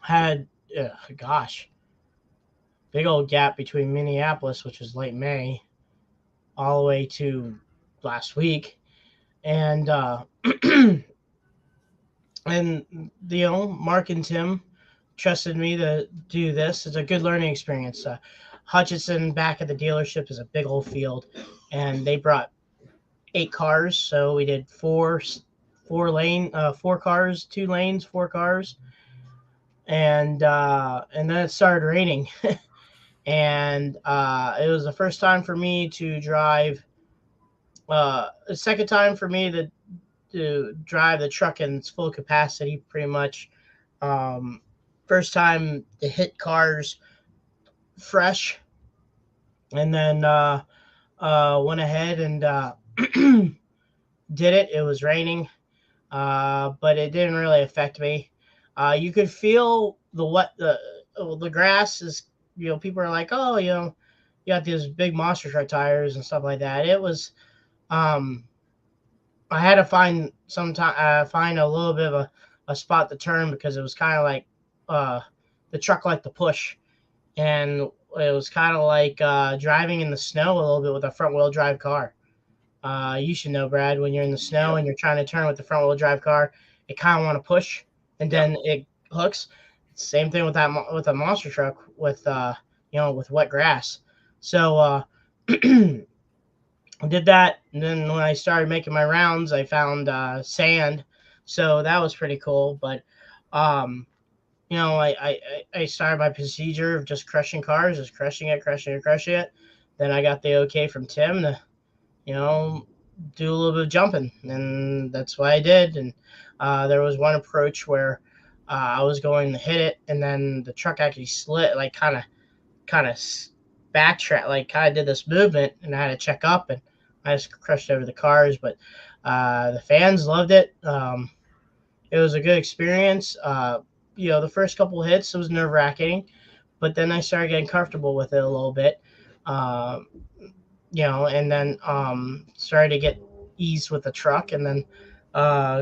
had big old gap between Minneapolis, which was late May, all the way to last week, and and Mark and Tim trusted me to do this. It's a good learning experience. Hutchinson back at the dealership is a big old field, and they brought 8 cars, so we did 4 cars, 2 lanes, 4 cars, and then it started raining, and it was the first time for me to drive. The second time for me to drive the truck in its full capacity, pretty much. First time to hit cars fresh, and then went ahead and did it. It was raining, but it didn't really affect me. You could feel the grass is, people are like, oh, you got these big monster truck tires and stuff like that. It was, I had to find find a little bit of a spot to turn because it was kind of like the truck liked to push, and it was kind of like driving in the snow a little bit with a front wheel drive car. You should know, Brad, when you're in the snow and you're trying to turn with the front wheel drive car, it kind of want to push, and then it hooks. Same thing with with a monster truck with with wet grass. So I did that, and then when I started making my rounds, I found sand, so that was pretty cool. But I started my procedure of just crushing cars, just crushing it. Then I got the okay from Tim to do a little bit of jumping, and that's what I did. And there was one approach where I was going to hit it, and then the truck actually slid, like kind of backtrack, like kind of did this movement, and I had to check up, and I just crushed over the cars. But the fans loved it. It was a good experience. The first couple of hits, it was nerve-wracking, but then I started getting comfortable with it a little bit. And then started to get ease with the truck, and then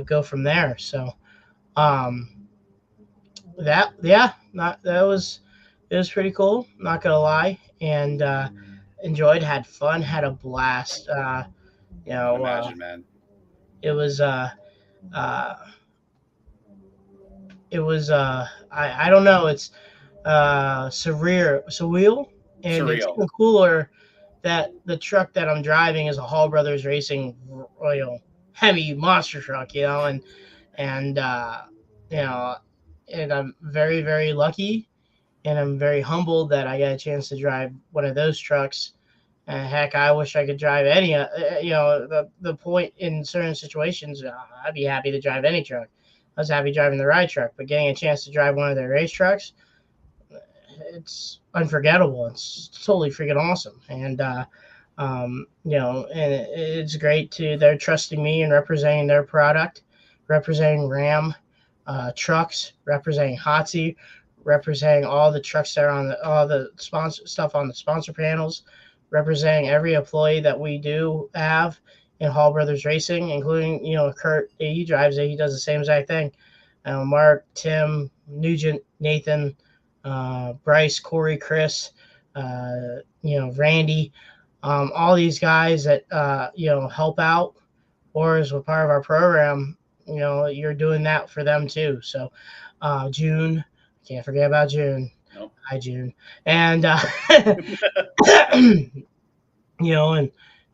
go from there. So, that was it was pretty cool. Not gonna lie, and enjoyed, had fun, had a blast. You I can know, imagine, man. it was uh, I don't know, it's surreal, and it's Surreal. even cooler that the truck that I'm driving is a Hall Brothers Racing Royal Hemi monster truck, and you know, and I'm very very lucky, and I'm very humbled that I got a chance to drive one of those trucks. And heck, I wish I could drive any. The point in certain situations, I'd be happy to drive any truck. I was happy driving the ride truck, but getting a chance to drive one of their race trucks, it's unforgettable. It's totally freaking awesome, and and it's great to they're trusting me and representing their product, representing Ram trucks, representing Hotzi, representing all the trucks that are on all the sponsor stuff on the sponsor panels, representing every employee that we do have in Hall Brothers Racing, including Kurt. He drives it. He does the same exact thing. Mark, Tim, Nugent, Nathan, Bryce, Corey, Chris, Randy, all these guys that help out or is a part of our program. You're doing that for them too. So, June, can't forget about June. Nope. Hi, June, and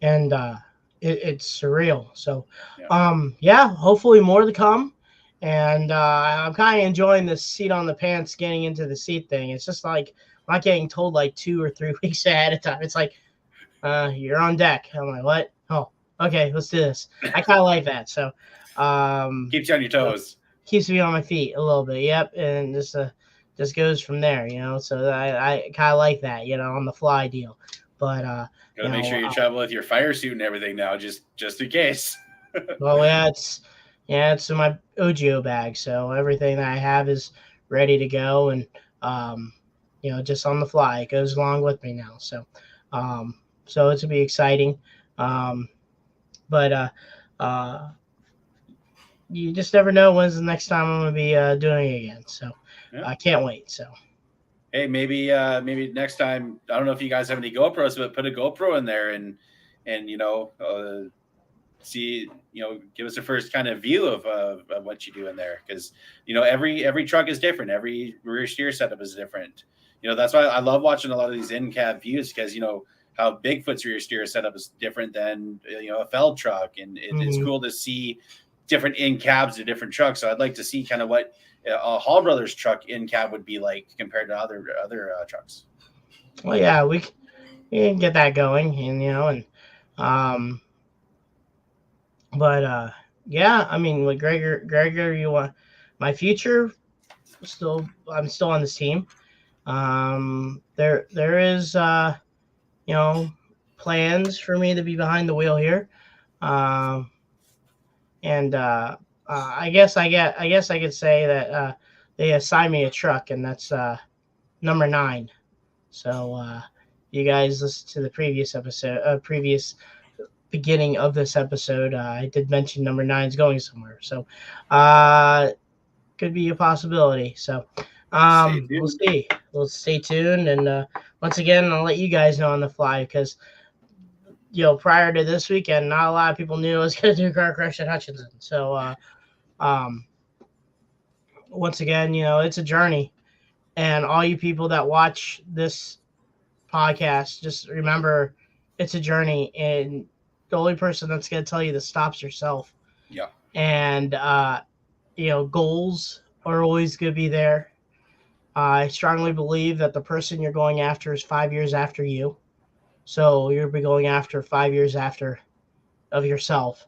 and it's surreal. So, hopefully more to come. And I'm kind of enjoying the seat on the pants, getting into the seat thing. It's just like I'm not getting told like 2 or 3 weeks ahead of time. It's like, you're on deck. I'm like, what? Oh, okay, let's do this. I kind of like that. So, Keeps you on your toes. Keeps me on my feet a little bit. Yep, and just goes from there. So I kind of like that. On the fly deal. But gotta make sure you travel with your fire suit and everything now, just in case. Well, it's in my OGO bag, so everything that I have is ready to go, and just on the fly. It goes along with me now. So it's gonna be exciting. But you just never know when's the next time I'm gonna be doing it again. So I can't wait. So. Hey, maybe next time. I don't know if you guys have any GoPros, but put a GoPro in there and see, give us a first kind of view of what you do in there, because every truck is different. Every rear steer setup is different. That's why I love watching a lot of these in cab views, because how Bigfoot's rear steer setup is different than a Feld truck, and it's cool to see different in cabs to different trucks. So I'd like to see kind of what a Hall Brothers truck in cab would be like compared to other trucks. Well, yeah, we can get that going, and but yeah, I mean, with Gregor, you want my future? I'm still on this team. There is plans for me to be behind the wheel here, and I guess I could say that they assigned me a truck, and that's number 9. So you guys listen to the previous episode, previous beginning of this episode. I did mention number 9 is going somewhere, so could be a possibility. So we'll see. We'll stay tuned, and once again, I'll let you guys know on the fly, because prior to this weekend, not a lot of people knew I was going to do Car Crash at Hutchinson. So once again, it's a journey, and all you people that watch this podcast, just remember it's a journey, and the only person that's going to tell you to stop's yourself. Yeah. And goals are always going to be there. I strongly believe that the person you're going after is 5 years after you. So you'll be going after 5 years after of yourself.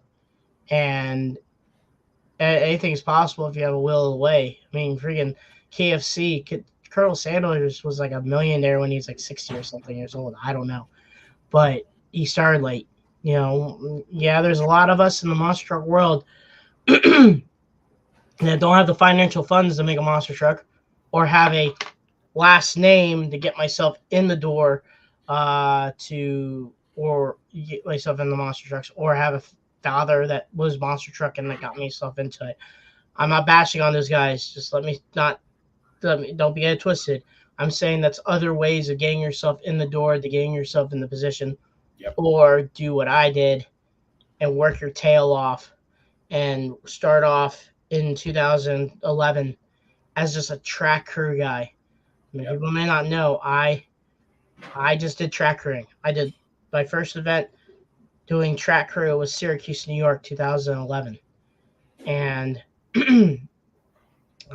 And anything is possible if you have a will of the way. I mean, freaking KFC, Colonel Sanders was like a millionaire when he was like 60 or something years old. I don't know. But he started late. There's a lot of us in the monster truck world that don't have the financial funds to make a monster truck, or have a last name to get myself in the door or get myself in the monster trucks, or have a father that was monster truck and that got myself into it. I'm not bashing on those guys. Just let me not don't get it twisted. I'm saying that's other ways of getting yourself in the door, to getting yourself in the position, Yep. or do what I did and work your tail off and start off in 2011 as just a track crew guy. I mean, Yep. people may not know I just did track crewing. I did my first event doing track crew was Syracuse, New York, 2011, and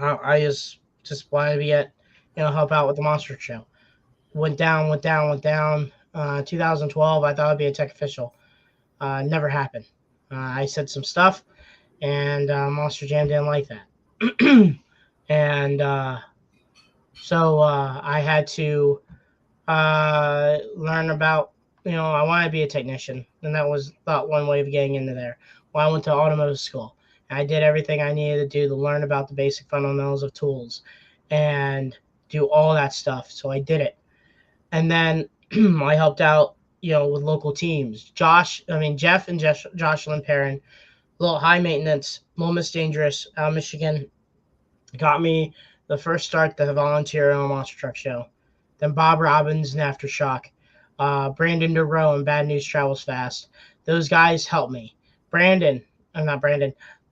I just wanted to be at, help out with the monster show. Went down. 2012, I thought I'd be a tech official. Never happened. I said some stuff, and Monster Jam didn't like that. And so I had to learn about, I wanted to be a technician, and that was thought one way of getting into there. Well, I went to automotive school. I did everything I needed to do to learn about the basic fundamentals of tools and do all that stuff. So I did it. And then I helped out, with local teams. Jeff and Jocelyn Perrin, a little high maintenance, little Miss Dangerous out of Michigan, got me the first start to volunteer on a monster truck show. Then Bob Robbins and Aftershock, Brandon DeRoe and Bad News Travels Fast. Those guys helped me.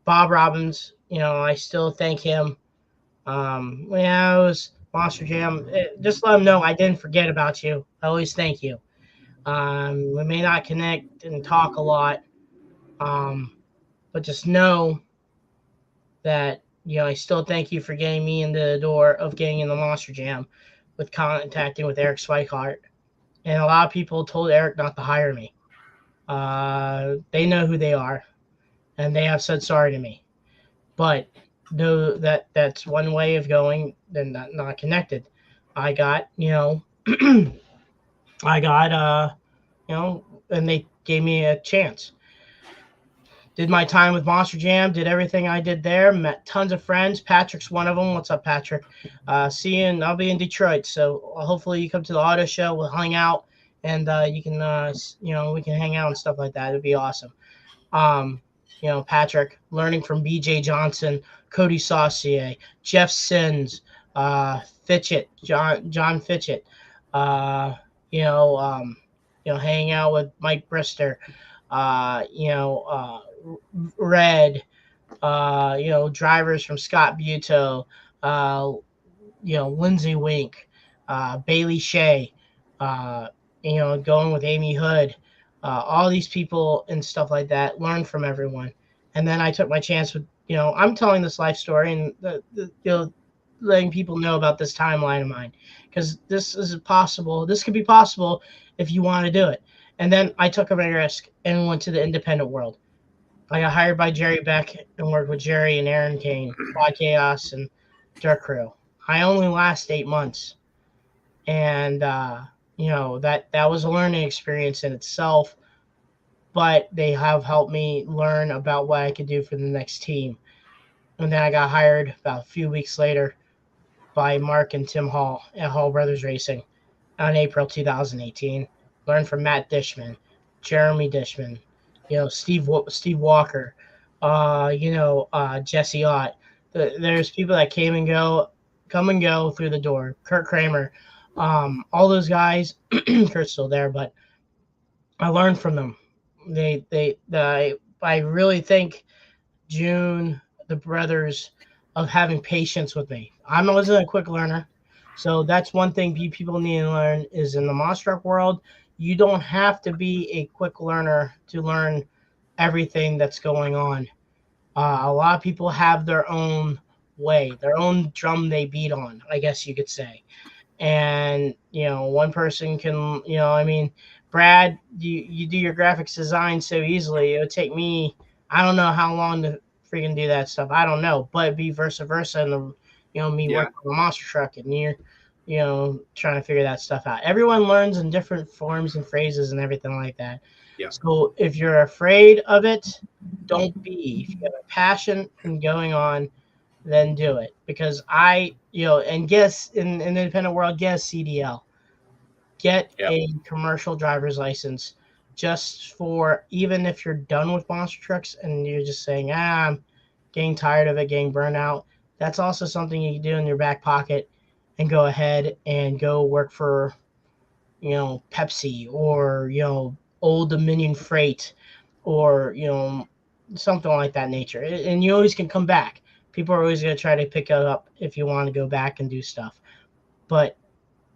Bob Robbins, I still thank him. It was Monster Jam. Just let him know I didn't forget about you. I always thank you. We may not connect and talk a lot, but just know that, I still thank you for getting me into the door of getting in the Monster Jam with contacting with Eric Swikehart. And a lot of people told Eric not to hire me. They know who they are, and they have said sorry to me. But know that's one way of going, then not connected. I got, and they gave me a chance. Did my time with Monster Jam, did everything I did there, met tons of friends. Patrick's one of them. What's up, Patrick? See you, and I'll be in Detroit. So hopefully you come to the auto show. We'll hang out, and you can, we can hang out and stuff like that. It'd be awesome. Patrick, learning from BJ Johnson, Cody Saucier, Jeff Sins, Fitchett, John Fitchett, hanging out with Mike Brister, Red, drivers from Scott Buto, Lindsay Wink, Bailey Shea, going with Amy Hood, all these people and stuff like that, learn from everyone. And then I took my chance with, I'm telling this life story and letting people know about this timeline of mine, because this could be possible if you want to do it. And then I took a risk and went to the independent world. I got hired by Jerry Beck and worked with Jerry and Aaron Kane, Quad Chaos, and Dirt Crew. I only last 8 months. And, that was a learning experience in itself, but they have helped me learn about what I could do for the next team. And then I got hired about a few weeks later by Mark and Tim Hall at Hall Brothers Racing in April 2018. Learned from Matt Dishman, Jeremy Dishman, Steve Walker, Jesse Ott. There's people that come and go through the door. Kurt Kramer, all those guys. Kurt's still there, but I learned from them. I really thank June, the brothers, of having patience with me. I wasn't a quick learner, so that's one thing people need to learn is in the monster truck world. You don't have to be a quick learner to learn everything that's going on. A lot of people have their own way, their own drum they beat on, I guess you could say. And, one person can, Brad, you do your graphics design so easily. It would take me, I don't know how long to freaking do that stuff. I don't know, but it'd be versa, and me working on a monster truck and you're, trying to figure that stuff out. Everyone learns in different forms and phrases and everything like that. Yeah. So if you're afraid of it, don't be. If you have a passion in going on, then do it. Because and guess in the independent world, get a CDL. Get a commercial driver's license just for, even if you're done with monster trucks and you're just saying, I'm getting tired of it, getting burned out, that's also something you can do in your back pocket and go ahead and go work for, Pepsi or, Old Dominion Freight or, something like that nature. And you always can come back. People are always going to try to pick it up if you want to go back and do stuff. But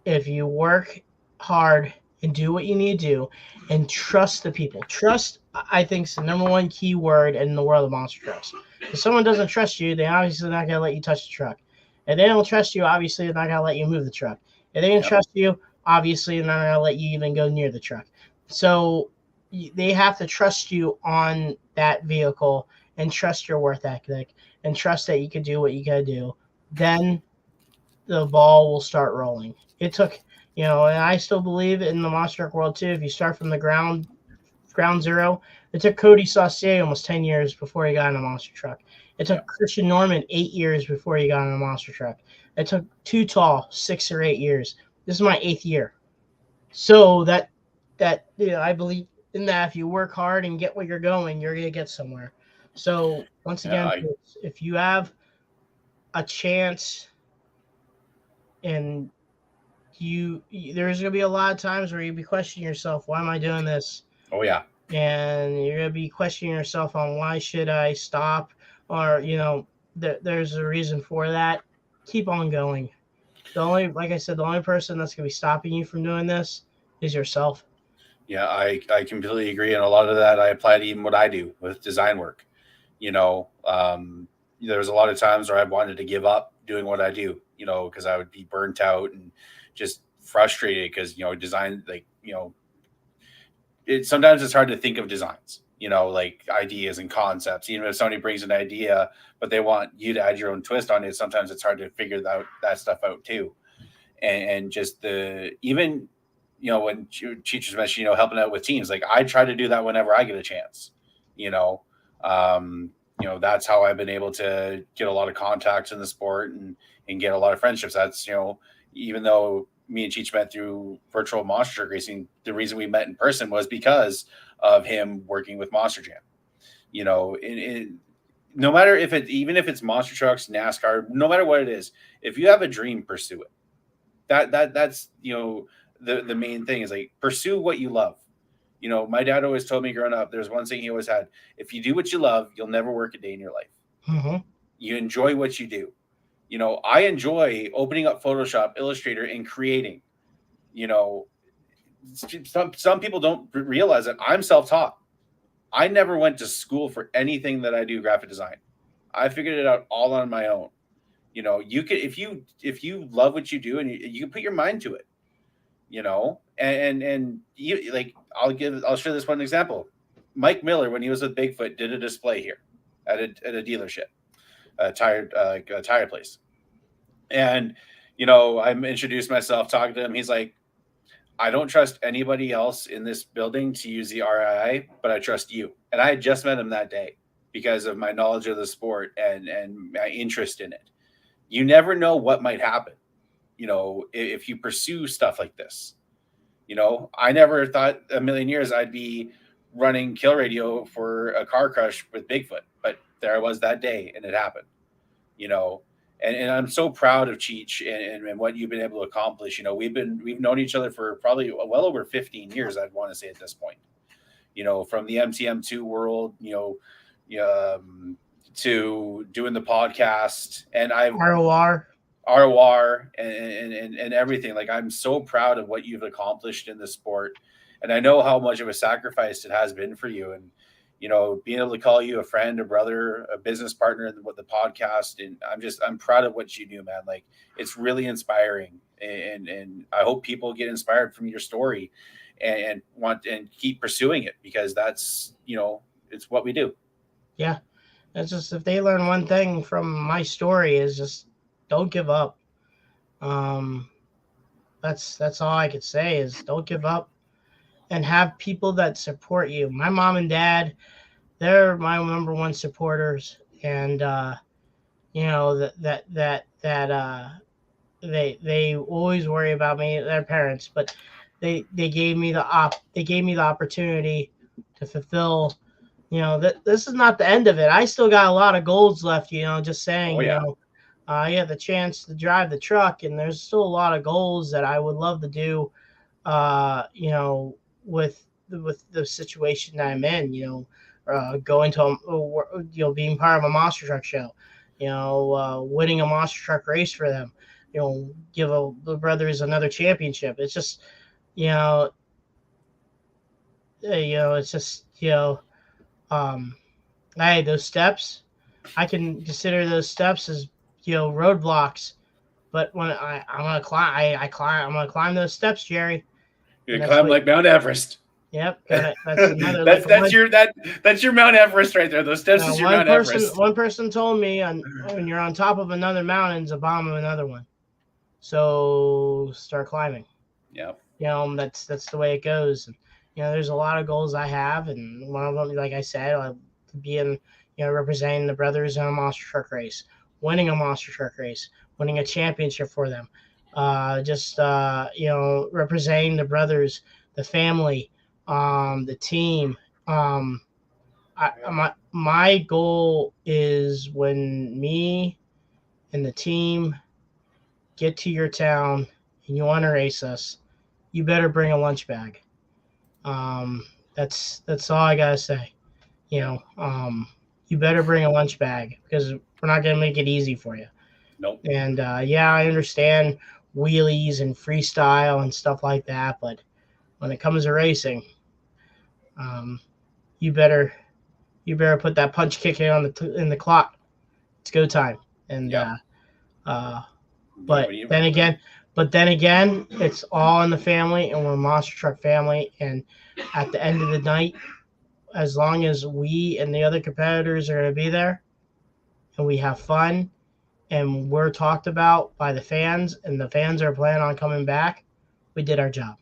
if you work hard and do what you need to do and trust the people, trust, I think, is the number one key word in the world of monster trucks. If someone doesn't trust you, they obviously not going to let you touch the truck. If they don't trust you, obviously they're not going to let you move the truck. If they don't trust you, obviously they're not going to let you even go near the truck. So they have to trust you on that vehicle and trust your work ethic and trust that you can do what you got to do. Then the ball will start rolling. It took, and I still believe in the monster truck world too. If you start from the ground zero, it took Cody Saucier almost 10 years before he got in a monster truck. It took Christian Norman 8 years before he got in a monster truck. It took Too Tall 6 or 8 years. This is my 8th year. So that I believe in that. If you work hard and get where you're going, you're gonna get somewhere. So once again, if you have a chance, and there's gonna be a lot of times where you'll be questioning yourself, why am I doing this? Oh yeah. And you're gonna be questioning yourself on why should I stop, or there's a reason for that. Keep on going. Like I said, the only person that's gonna be stopping you from doing this is yourself. Yeah, I completely agree, and a lot of that I apply to even what I do with design work. There's a lot of times where I wanted to give up doing what I do, because I would be burnt out and just frustrated because design, like sometimes it's hard to think of designs, like ideas and concepts. Even if somebody brings an idea, but they want you to add your own twist on it, sometimes it's hard to figure that stuff out too. And just even when teachers mention helping out with teams, like I try to do that whenever I get a chance. That's how I've been able to get a lot of contacts in the sport and get a lot of friendships. That's even though me and Cheech met through virtual monster truck racing, the reason we met in person was because of him working with Monster Jam. No matter even if it's monster trucks, NASCAR, no matter what it is, if you have a dream, pursue it. That's the main thing is like pursue what you love. My dad always told me growing up, there's one thing he always had: if you do what you love, you'll never work a day in your life. Mm-hmm. You enjoy what you do. I enjoy opening up Photoshop, Illustrator, and creating. Some people don't realize that I'm self-taught. I never went to school for anything that I do graphic design. I figured it out all on my own. You could, if you love what you do and you can put your mind to it, and you like, I'll share this one example. Mike Miller, when he was with Bigfoot, did a display here at a dealership, a tire place. And, I introduced myself, talking to him. He's like, I don't trust anybody else in this building to use the RII, but I trust you. And I had just met him that day because of my knowledge of the sport and my interest in it. You never know what might happen, if you pursue stuff like this. I never thought a million years I'd be running kill radio for a car crush with Bigfoot, but there I was that day and it happened, and I'm so proud of Cheech and what you've been able to accomplish. We've known each other for probably well over 15 years, I'd want to say at this point, from the MTM2 world, to doing the podcast, and ROR and everything. Like, I'm so proud of what you've accomplished in the sport. And I know how much of a sacrifice it has been for you. And, being able to call you a friend, a brother, a business partner with the podcast. And I'm proud of what you do, man. Like, it's really inspiring. And I hope people get inspired from your story and want and keep pursuing it, because that's, it's what we do. Yeah. It's just, if they learn one thing from my story, is just don't give up. That's all I could say, is don't give up and have people that support you. My mom and dad, they're my number one supporters, and they always worry about me, their parents, but they gave me the opportunity to fulfill. This is not the end of it. I still got a lot of goals left, just saying. I get the chance to drive the truck, and there's still a lot of goals that I would love to do. You know, with the situation that I'm in, going to being part of a monster truck show, winning a monster truck race for them, give the brothers another championship. It's just, you know, it's just, um, hey, those steps, I can consider those steps as, roadblocks. But when I'm gonna climb, I'm gonna climb those steps, Jerry. You And that's climb what. like Mount Everest. Yep, that's another that's like that's your that's your Mount Everest right there. Those steps is your Mount Everest. one person told me when you're on top of another mountain, it's a bottom of another one. So start climbing. Yeah. That's the way it goes. And, there's a lot of goals I have, and one of them, like I said, I'll be in, representing the brothers in a monster truck race, winning a monster truck race, winning a championship for them. Representing the brothers, the family, the team. My goal is when me and the team get to your town and you want to race us, you better bring a lunch bag. That's all I gotta say. You better bring a lunch bag because we're not gonna make it easy for you. Nope. And I understand wheelies and freestyle and stuff like that, but when it comes to racing, you better put that punch kick in the clock. It's go time. And but then again, it's all in the family, and we're a monster truck family. And at the end of the night, as long as we and the other competitors are going to be there, and we have fun, and we're talked about by the fans, and the fans are planning on coming back, we did our job.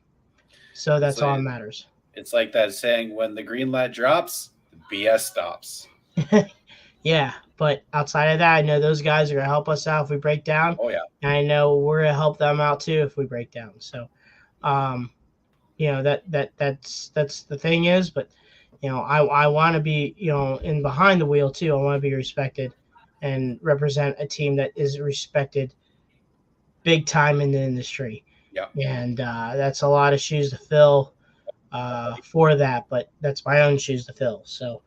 So that's all that matters. It's like that saying: when the green light drops, the BS stops. Yeah, but outside of that, I know those guys are going to help us out if we break down. Oh yeah, and I know we're going to help them out too if we break down. So, that's the thing is, but I want to be in behind the wheel too. I want to be respected and represent a team that is respected big time in the industry. Yeah, and that's a lot of shoes to fill for that, but that's my own shoes to fill. So.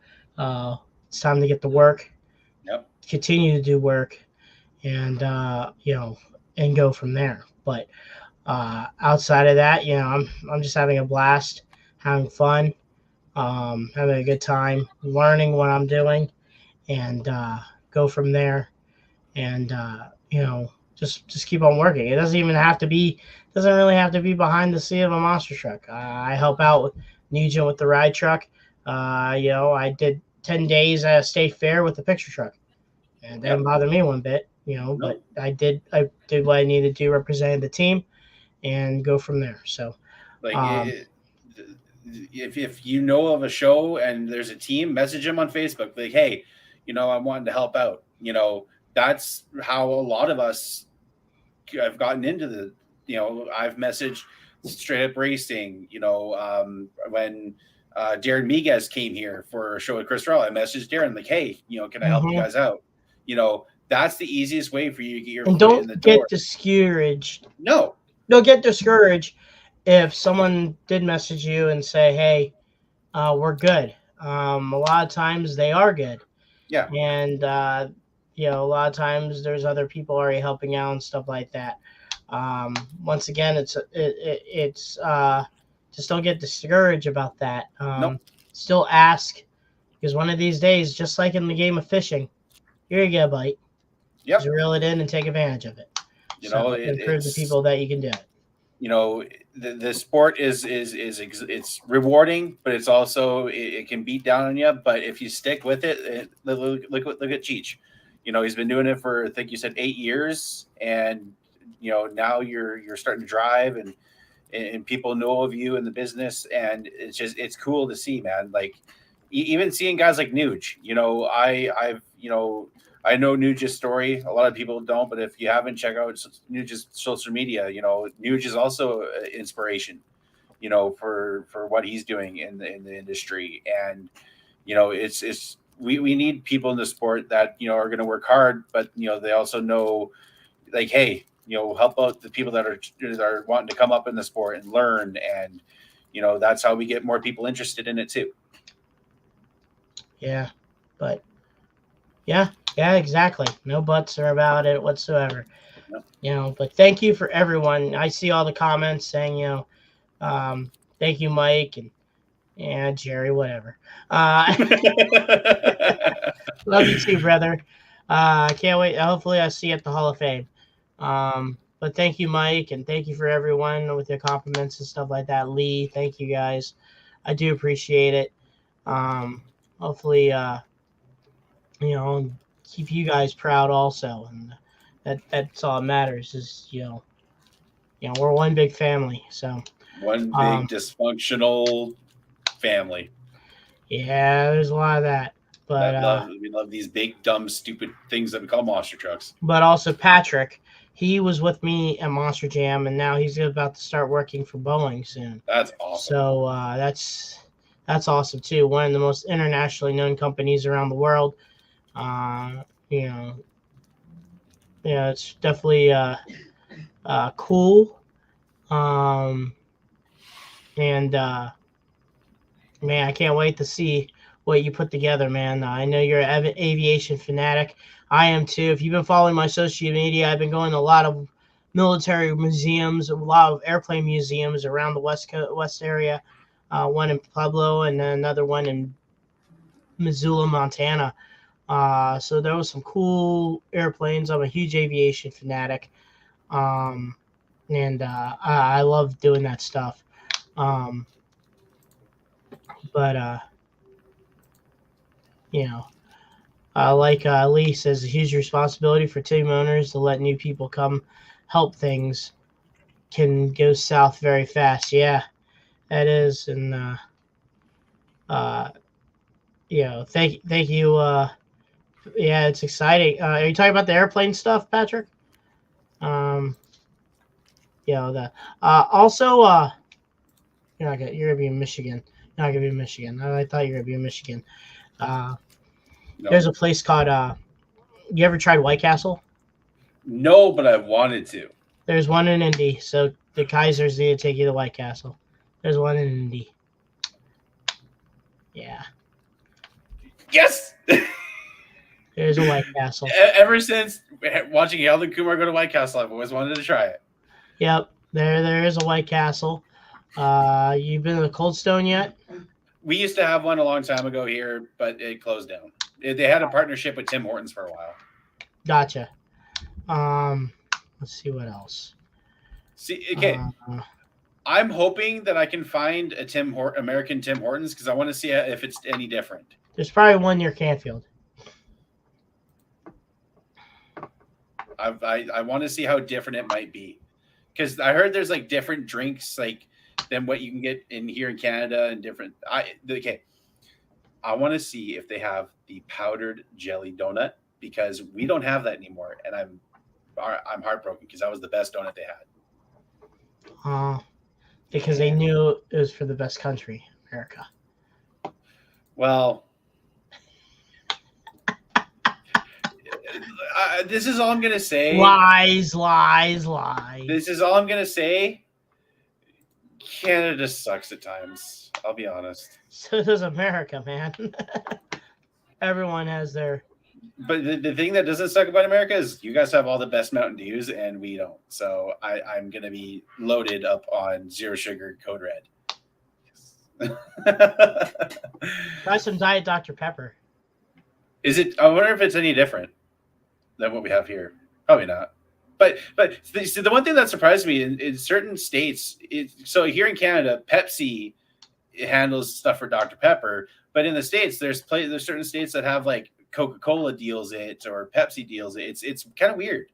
It's time to get to work. Yep. Continue to do work, and and go from there. But outside of that, I'm just having a blast, having fun, having a good time, learning what I'm doing, and go from there. And just keep on working. It doesn't really have to be behind the seat of a monster truck. I help out with Nugent with the ride truck. I did 10 days at a state fair with the picture truck, and it didn't bother me one bit, but I did what I needed to do, representing the team, and go from there. So if you know of a show and there's a team, message them on Facebook, like, hey, I'm wanting to help out. That's how a lot of us have gotten into I've messaged Straight Up Racing, when Darren Miguez came here for a show with Chris Rowell, I messaged Darren like, hey, can I help you guys out? That's the easiest way for you to get your foot in the door. Don't get discouraged. No. Don't get discouraged if someone did message you and say, hey, we're good. A lot of times they are good. Yeah. And, a lot of times there's other people already helping out and stuff like that. Once again, it's just don't get discouraged about that. Nope. Still ask, because one of these days, just like in the game of fishing, you're going to get a bite. Yep. Just reel it in and take advantage of it. Prove to people that you can do it. The sport is it's rewarding, but it's also it can beat down on you. But if you stick with it, look at Cheech. He's been doing it for, I think you said 8 years, and now you're starting to drive and people know of you in the business, and it's cool to see, man. Like even seeing guys like Nuge, I know Nuge's story. A lot of people don't, but if you haven't, check out Nuge's social media. Nuge is also inspiration, for what he's doing in the industry, and it's we need people in the sport that are going to work hard, but they also know, like, hey, help out the people that are wanting to come up in the sport and learn, and that's how we get more people interested in it too. Yeah, but yeah, exactly. No buts are about it whatsoever. No. But thank you for everyone. I see all the comments saying, thank you, Mike, and Jerry, whatever. Love you too, brother. I can't wait. Hopefully, I see you at the Hall of Fame. But thank you, Mike, and thank you for everyone with your compliments and stuff like that. Lee, thank you guys. I do appreciate it. Hopefully, keep you guys proud also, and that's all that matters. Is we're one big family. So one big dysfunctional family. Yeah, there's a lot of that. But we love these big, dumb, stupid things that we call monster trucks. But also Patrick, he was with me at Monster Jam, and now he's about to start working for Boeing soon. That's awesome. So that's awesome too. One of the most internationally known companies around the world. It's definitely cool. Man, I can't wait to see what you put together, man. I know you're an aviation fanatic. I am too. If you've been following my social media, I've been going to a lot of military museums, a lot of airplane museums around the West area. One in Pueblo and then another one in Missoula, Montana. So there was some cool airplanes. I'm a huge aviation fanatic, and I love doing that stuff. But like Lee says, a huge responsibility for team owners to let new people come help. Things can go south very fast. Yeah, that is. And thank you. Yeah, it's exciting. Are you talking about the airplane stuff, Patrick? Also, you're gonna be in Michigan. You're not gonna be in Michigan. I thought you were gonna be in Michigan. No. There's a place called. You ever tried White Castle? No, but I wanted to. There's one in Indy, so the Kaisers need to take you to White Castle. There's one in Indy. Yeah. Yes. There's a White Castle. Ever since watching Harold and Kumar go to White Castle, I've always wanted to try it. Yep, there is a White Castle. You've been to the Cold Stone yet? We used to have one a long time ago here, but it closed down. They had a partnership with Tim Hortons for a while. Gotcha. Let's see what else. Okay. I'm hoping that I can find a American Tim Hortons because I want to see if it's any different. There's probably one near Canfield. I want to see how different it might be because I heard there's like different drinks like than what you can get in here in Canada and different. I want to see if they have the powdered jelly donut because we don't have that anymore, and I'm heartbroken because that was the best donut they had. Because they knew it was for the best country, America. Well, this is all I'm going to say. Lies. This is all I'm going to say. Canada sucks at times. I'll be honest. So does America, man. Everyone has their... But the thing that doesn't suck about America is you guys have all the best Mountain Dews and we don't. So I'm going to be loaded up on zero sugar Code Red. Try some Diet Dr. Pepper. Is it? I wonder if it's any different than what we have here. Probably not. But the one thing that surprised me in certain states, so here in Canada, Pepsi handles stuff for Dr. Pepper, but in the States, there's certain states that have like Coca-Cola deals it or Pepsi deals it. It's kind of weird.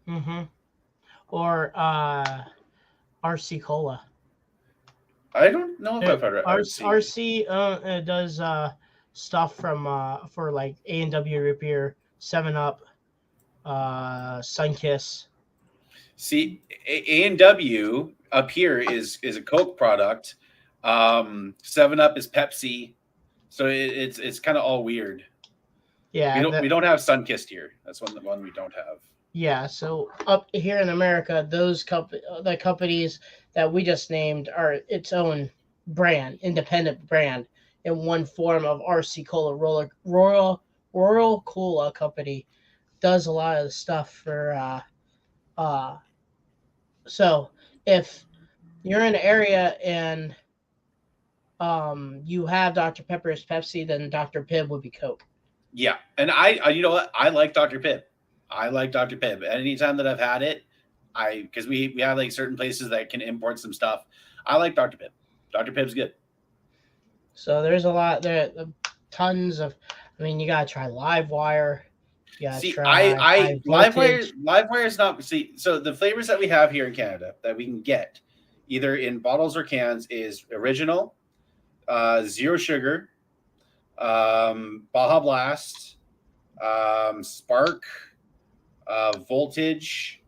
Mm-hmm. Or RC Cola. I don't know if I've heard of RC does stuff from for like A&W Root Beer, 7-Up, Sunkiss. See, A&W up here is a Coke product. 7-Up is Pepsi. So it's kind of all weird. Yeah, we don't have Sunkissed here. That's the one we don't have. yeah. So up here in America, the companies that we just named are its own brand, independent brand, in one form of RC Cola. Royal Cola Company does a lot of the stuff for. Uh, so if you're in an area and you have Dr. Pepper as Pepsi, then Dr. Pibb would be Coke. Yeah, and I you know what? I like Dr. Pibb. I like Dr. Pibb. Anytime that I've had it, because we have like certain places that can import some stuff. I like Dr. Pibb. Dr. Pibb's good. So there's a lot there, tons of. I mean, you gotta try Livewire. You gotta See, try High Voltage. Livewire is not. See, so the flavors that we have here in Canada that we can get, either in bottles or cans, is original, zero sugar, Baja Blast, Spark, Voltage,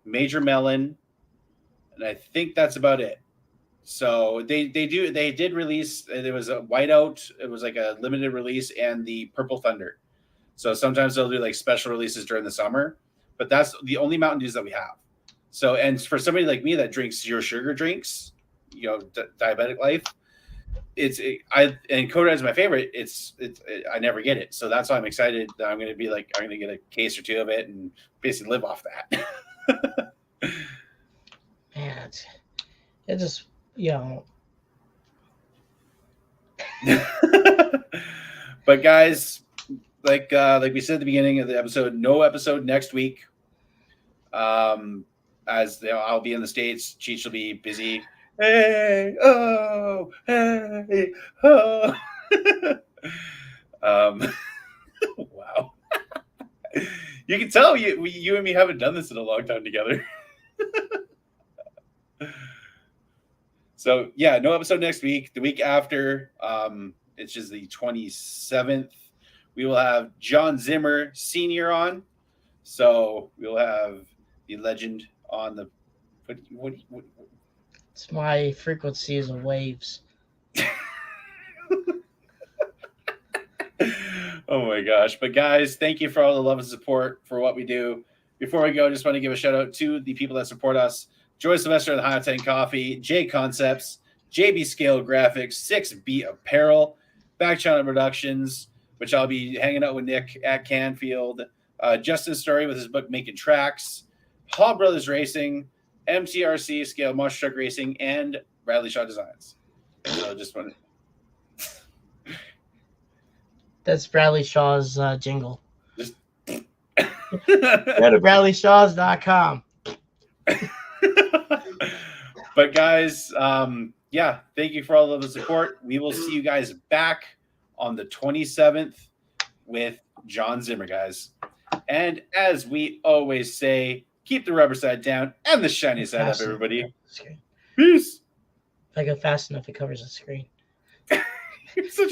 Major Melon, and I think that's about it. So they did release. There was a Whiteout. It was like a limited release, and the Purple Thunder. So sometimes they'll do like special releases during the summer, but that's the only Mountain Dews that we have. So, and for somebody like me that drinks zero sugar drinks, diabetic life, and Coda is my favorite. I never get it, so that's why I'm excited that I'm going to get a case or two of it and basically live off that. Man, it just But guys, like we said at the beginning of the episode, no episode next week. As I'll be in the States, Cheech will be busy. Hey, oh, hey, oh. Wow. You can tell you and me haven't done this in a long time together. So yeah, no episode next week. The week after, it's just the 27th. We will have John Zimmer Sr. on. So we'll have the legend on the what it's my frequencies of waves. Oh my gosh. But guys, thank you for all the love and support for what we do. Before we go, just want to give a shout out to the people that support us. Joy Sylvester and High Octane Coffee, J Concepts, JB Scale Graphics, 6B Apparel, Back Channel Productions, which I'll be hanging out with Nick at Canfield, Justin Story with his book Making Tracks, Hall Brothers Racing, MTRC Scale Monster Truck Racing, and Bradley Shaw Designs. So just want to... That's Bradley Shaw's jingle. Just... BradleyShaws.com. But guys, yeah, thank you for all of the support. We will see you guys back on the 27th with John Zimmer, guys. And as we always say, keep the rubber side down and the shiny side up, everybody. Peace. If I go fast enough, it covers the screen. You're such a